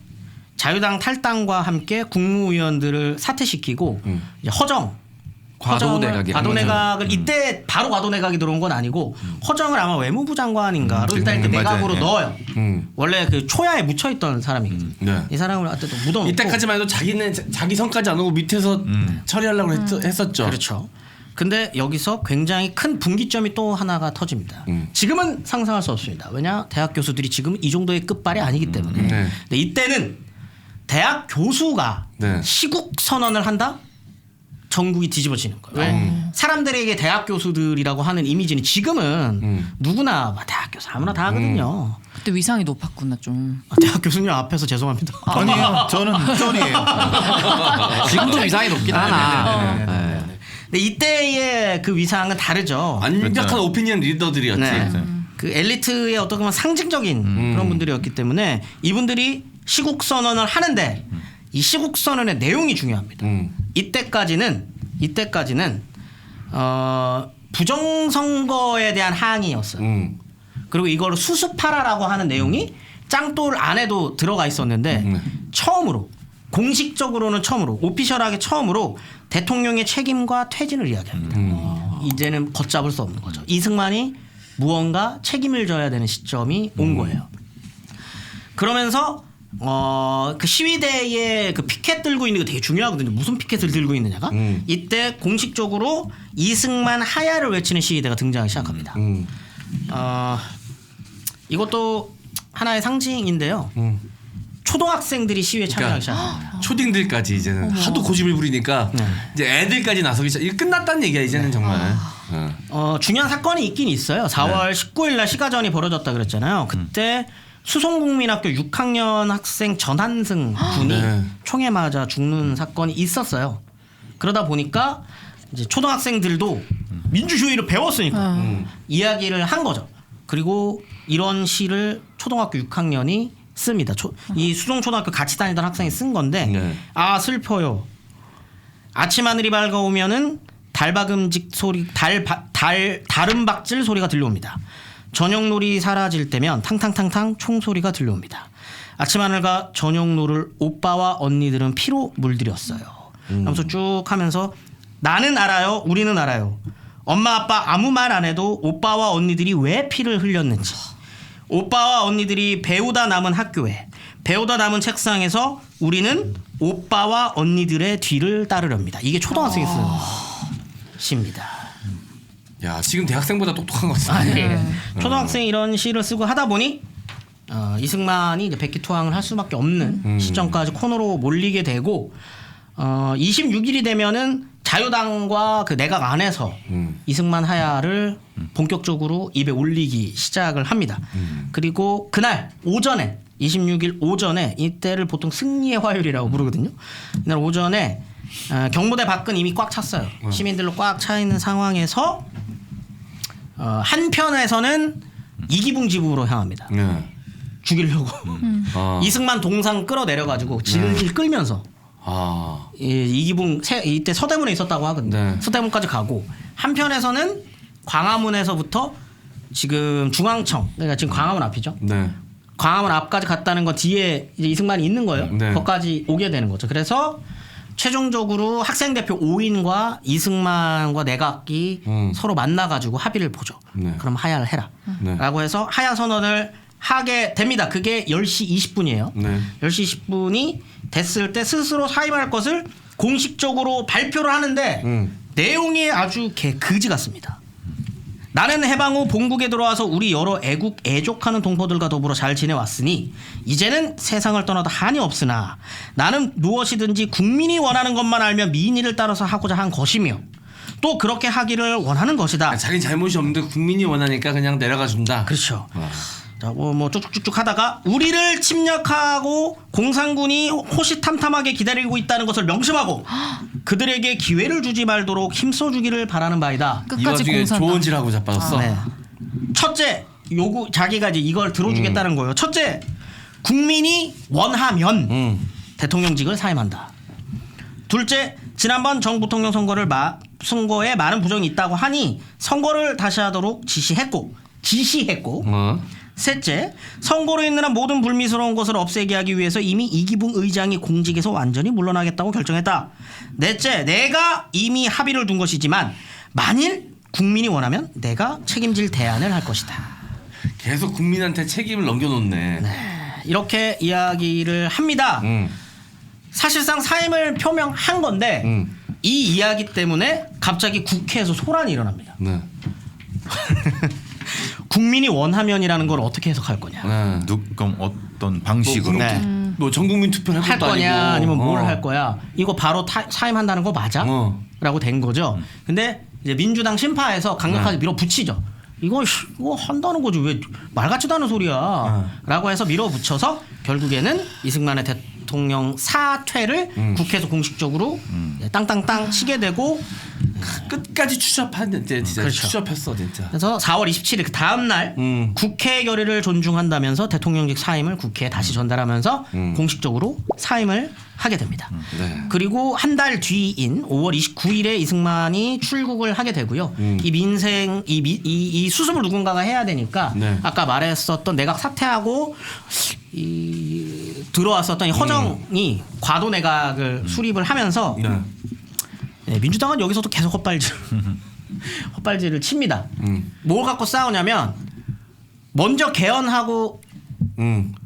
자유당 탈당과 함께 국무위원들을 사퇴시키고 이제 과도내각을 이때 바로 과도내각이 들어온 건 아니고 허정을 아마 외무부 장관인가를 일단 이렇게 내각으로 맞아요. 넣어요. 원래 그 초야에 묻혀있던 사람이거든요. 네. 이 사람을 어쨌든 묻어놓고 이때까지만 해도 자기는 자기 성까지 안 오고 밑에서 처리하려고 했었죠. 그렇죠. 근데 여기서 굉장히 큰 분기점이 또 하나가 터집니다. 지금은 상상할 수 없습니다. 왜냐 대학 교수들이 지금 이 정도의 끝발이 아니기 때문에. 네. 근데 이때는 대학 교수가 네. 시국 선언을 한다? 전국이 뒤집어지는 거예요. 왜? 사람들에게 대학 교수들이라고 하는 이미지는 지금은 누구나 대학 교수 아무나 다 하거든요. 그때 위상이 높았구나 좀. 대학 교수님 앞에서 죄송합니다. 아니에요. 저는 쩐이에요. 지금도 위상이 높긴 하나. 네. 근데 이때의 그 위상은 다르죠. 완벽한 오피니언 리더들이었지. 네. 그 엘리트의 어떻게 보면 상징적인 그런 분들이었기 때문에 이분들이 시국 선언을 하는데 이 시국 선언의 내용이 중요합니다. 이때까지는 부정선거에 대한 항의였어요. 그리고 이걸 수습하라라고 하는 내용이 짱돌 안에도 들어가 있었는데 처음으로 공식적으로는 오피셜하게 처음으로 대통령의 책임과 퇴진을 이야기합니다. 이제는 걷잡을 수 없는 거죠. 이승만이 무언가 책임을 져야 되는 시점이 온 거예요. 그러면서 그 시위대에 그 피켓 들고 있는 게 되게 중요하거든요. 무슨 피켓을 들고 있느냐가 이때 공식적으로 이승만 하야를 외치는 시위대가 등장하기 시작합니다. 이것도 하나의 상징인데요. 초등학생들이 시위에 참여하기 시작합니다. 초딩들까지 이제는 하도 고집을 부리니까 이제 애들까지 나서기 시작. 이게 끝났다는 얘기야 이제는 정말. 중요한 사건이 있긴 있어요. 4월 19일 날 시가전이 벌어졌다 그랬잖아요. 그때 수송국민학교 6학년 학생 전한승 군이 총에 맞아 죽는 사건이 있었어요. 그러다 보니까 이제 초등학생들도 민주주의를 배웠으니까 이야기를 한 거죠. 그리고 이런 시를 초등학교 6학년이 씁니다. 이 수송초등학교 같이 다니던 학생이 쓴 건데 아 슬퍼요. 아침 하늘이 밝아오면은 달박음직 소리 다름박질 소리가 들려옵니다. 저녁놀이 사라질 때면 탕탕탕탕 총소리가 들려옵니다. 아침 하늘과 저녁놀을 오빠와 언니들은 피로 물들였어요. 그러면서 쭉 하면서 나는 알아요. 우리는 알아요. 엄마 아빠 아무 말 안 해도 오빠와 언니들이 왜 피를 흘렸는지. 오빠와 언니들이 배우다 남은 학교에 배우다 남은 책상에서 우리는 오빠와 언니들의 뒤를 따르렵니다. 이게 초등학생이 쓰는 시입니다. 야 지금 대학생보다 똑똑한 것 같은데. 초등학생이 이런 시를 쓰고 하다 보니 이승만이 이제 백기투항을 할 수밖에 없는 시점까지 코너로 몰리게 되고 26일이 되면은 자유당과 그 내각 안에서 이승만 하야를 본격적으로 입에 올리기 시작을 합니다. 그리고 그날 오전에 26일 오전에 이때를 보통 승리의 화요일이라고 부르거든요. 이날 오전에 경무대 밖은 이미 꽉 찼어요. 시민들로 꽉 차 있는 상황에서 한편에서는 이기붕 집으로 향합니다. 죽이려고 이승만 동상 끌어내려가지고 질질 끌면서 이기붕 이때 서대문에 있었다고 하거든요. 서대문까지 가고 한편에서는 광화문에서부터 지금 중앙청 그러니까 지금 광화문 앞이죠. 광화문 앞까지 갔다는 건 뒤에 이제 이승만이 있는 거예요. 거기까지 오게 되는 거죠. 그래서 최종적으로 학생 대표 5인과 이승만과 내각이 서로 만나가지고 합의를 보죠. 네. 그럼 하야를 해라. 네. 라고 해서 하야 선언을 하게 됩니다. 그게 10시 20분이에요. 네. 10시 20분이 됐을 때 스스로 사임할 것을 공식적으로 발표를 하는데 내용이 아주 그지 같습니다. 나는 해방 후 본국에 들어와서 우리 여러 애국 애족하는 동포들과 더불어 잘 지내왔으니 이제는 세상을 떠나도 한이 없으나 나는 무엇이든지 국민이 원하는 것만 알며 민의를 따라서 하고자 한 것이며 또 그렇게 하기를 원하는 것이다. 자기 잘못이 없는데 국민이 원하니까 그냥 내려가 준다. 그렇죠. 자, 뭐 쭉쭉쭉 하다가 우리를 침략하고 공산군이 호시탐탐하게 기다리고 있다는 것을 명심하고 그들에게 기회를 주지 말도록 힘써주기를 바라는 바이다. 이 끝까지 와중에 공산당. 좋은 질하고 자빠졌어. 네. 첫째 요구 자기가 이제 이걸 들어주겠다는 거예요. 첫째 국민이 원하면 대통령직을 사임한다. 둘째 지난번 정 부통령 선거에 많은 부정이 있다고 하니 선거를 다시 하도록 지시했고 셋째, 선거로 인한 모든 불미스러운 것을 없애게 하기 위해서 이미 이기붕 의장이 공직에서 완전히 물러나겠다고 결정했다. 넷째, 내가 이미 합의를 둔 것이지만 만일 국민이 원하면 내가 책임질 대안을 할 것이다. 계속 국민한테 책임을 넘겨놓네. 이렇게 이야기를 합니다. 사실상 사임을 표명한 건데 이 이야기 때문에 갑자기 국회에서 소란이 일어납니다. 네. 국민이 원하면이라는 걸 어떻게 해석할 거냐. 네. 그럼 어떤 방식으로? 네. 뭐 전국민 투표를 할 것도 거냐 아니고. 아니면 뭘 할 거야. 이거 바로 사임한다는 거 맞아? 라고 된 거죠. 근데 이제 민주당 심파에서 강력하게 밀어붙이죠. 이거 한다는 거지 왜 말 같지도 않은 소리야. 라고 해서 밀어붙여서 결국에는 이승만의 대통령 사퇴를 국회에서 공식적으로 땅땅땅 치게 되고 끝까지 추잡했는데 진짜 그렇죠. 추잡했어 진짜. 그래서 4월 27일 그 다음 날 국회 결의를 존중한다면서 대통령직 사임을 국회에 다시 전달하면서 공식적으로 사임을 하게 됩니다. 네. 그리고 한 달 뒤인 5월 29일에 이승만이 출국을 하게 되고요. 이 민생 이 수습을 누군가가 해야 되니까 네. 아까 말했었던 내각 사퇴하고 들어왔었던 이 허정이 과도 내각을 수립을 하면서 네. 네, 민주당은 여기서도 계속 헛발질을 칩니다. 뭘 갖고 싸우냐면 먼저 개헌하고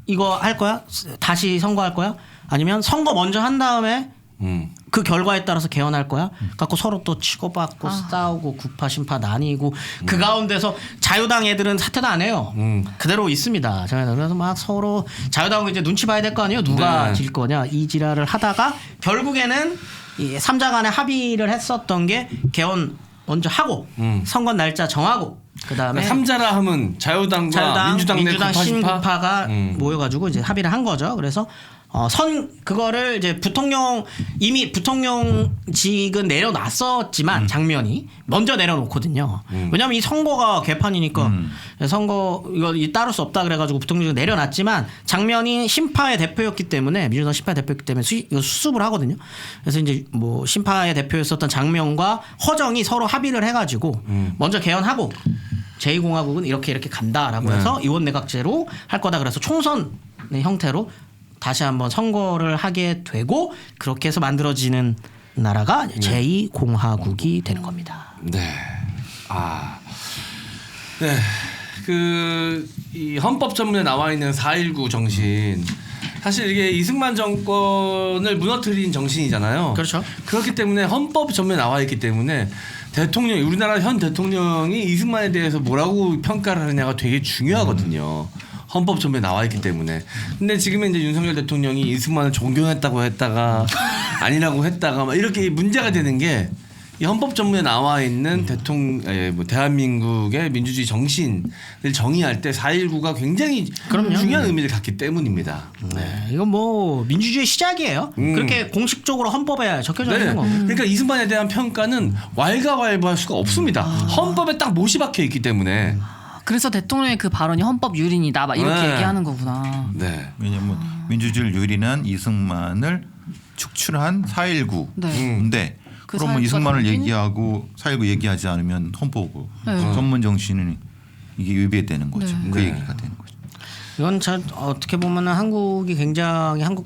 이거 할 거야? 다시 선거할 거야? 아니면 선거 먼저 한 다음에 그 결과에 따라서 개헌할 거야? 갖고 서로 또 치고받고 싸우고 구파 신파 나뉘고 그 가운데서 자유당 애들은 사퇴도 안 해요. 그대로 있습니다. 그래서 막 서로 자유당은 이제 눈치 봐야 될 거 아니에요. 누가 네. 질 거냐 이 지랄을 하다가 결국에는 이 3자 간에 합의를 했었던 게 개헌 먼저 하고 선거 날짜 정하고 그다음에 삼자라 하면 자유당과 민주당 내 구파 신파? 신파가 모여가지고 이제 합의를 한 거죠. 그래서 그거를 이제 이미 부통령직은 내려놨었지만 장면이 먼저 내려놓거든요. 왜냐하면 이 선거가 개판이니까 선거 이거 따를 수 없다 그래가지고 부통령직을 내려놨지만 장면이 심파의 대표였기 때문에 민주당 심파의 대표였기 때문에 이거 수습을 하거든요. 그래서 이제 뭐 심파의 대표였었던 장면과 허정이 서로 합의를 해가지고 먼저 개헌하고 제2공화국은 이렇게 간다라고 해서 의원내각제로 할 거다 그래서 총선의 형태로 다시 한번 선거를 하게 되고 그렇게 해서 만들어지는 나라가 제2공화국이 되는 겁니다. 네. 네. 이 헌법 전문에 나와 있는 4.19 정신. 사실 이게 이승만 정권을 무너뜨린 정신이잖아요. 그렇죠. 그렇기 때문에 헌법 전문에 나와 있기 때문에 우리나라 현 대통령이 이승만에 대해서 뭐라고 평가를 하느냐가 되게 중요하거든요. 헌법 전문에 나와 있기 때문에. 근데 지금 이제 윤석열 대통령이 이승만을 존경했다고 했다가 아니라고 했다가 막 이렇게 문제가 되는 게 이 헌법 전문에 나와 있는 대한민국의 민주주의 정신을 정의할 때 4.19가 굉장히 중요한 의미를 갖기 때문입니다. 네, 이건 뭐 민주주의 시작이에요. 그렇게 공식적으로 헌법에 적혀져 있는 거고. 그러니까 이승만에 대한 평가는 왈가왈부할 수가 없습니다. 헌법에 딱 못이 박혀 있기 때문에. 그래서 대통령의 그 발언이 헌법 유린이다 막 이렇게 네. 얘기하는 거구나. 네. 왜냐하면 민주주의를 유린한 이승만을 축출한 4.19. 네. 근데 그 그러면 4.19가 이승만을 담긴? 얘기하고 4.19 얘기하지 않으면 헌법 네. 전문 정신은 이게 위배되는 거죠. 네. 그 네. 얘기가 되는 거죠. 이건 참 어떻게 보면은 한국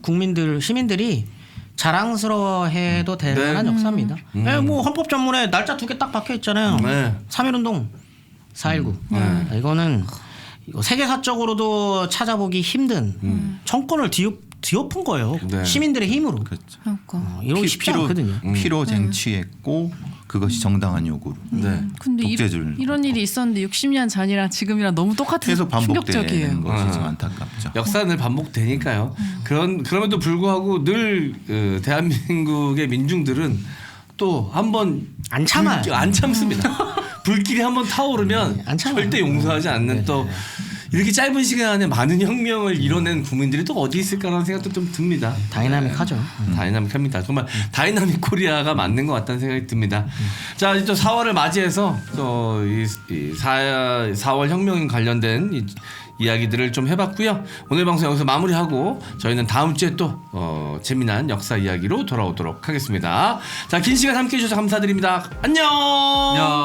국민들 시민들이 자랑스러워해도 될 네. 만한 역사입니다. 네, 뭐 헌법 전문에 날짜 2개 딱 박혀 있잖아요. 네. 3.1운동, 4.19. 이거는 이거 세계사적으로도 찾아보기 힘든 정권을 뒤엎은 거예요. 네. 시민들의 힘으로. 그러니까. 이러기 쉽지 않거든요. 피로 쟁취했고 그것이 정당한 요구로. 네. 근데 독재주를 이런 일이 있었는데 60년 전이랑 지금이랑 너무 똑같은 계속 충격적이에요. 반복되는 것이 좀 안타깝죠. 역사는 늘 반복되니까요. 그럼에도 불구하고 늘 대한민국의 민중들은 또 한번 안 참아요. 안 참습니다. 불길이 한번 타오르면 안 참아요. 절대 용서하지 않는 또 이렇게 짧은 시간 안에 많은 혁명을 이뤄낸 국민들이 또 어디 있을까라는 생각도 좀 듭니다. 다이나믹하죠. 다이나믹합니다. 정말 다이나믹 코리아가 맞는 것 같다는 생각이 듭니다. 자, 이제 또 4월을 맞이해서 또 이 4월 혁명 관련된 이야기들을 좀 해봤고요. 오늘 방송 여기서 마무리하고 저희는 다음 주에 또 재미난 역사 이야기로 돌아오도록 하겠습니다. 자, 긴 시간 함께해 주셔서 감사드립니다. 안녕. 안녕.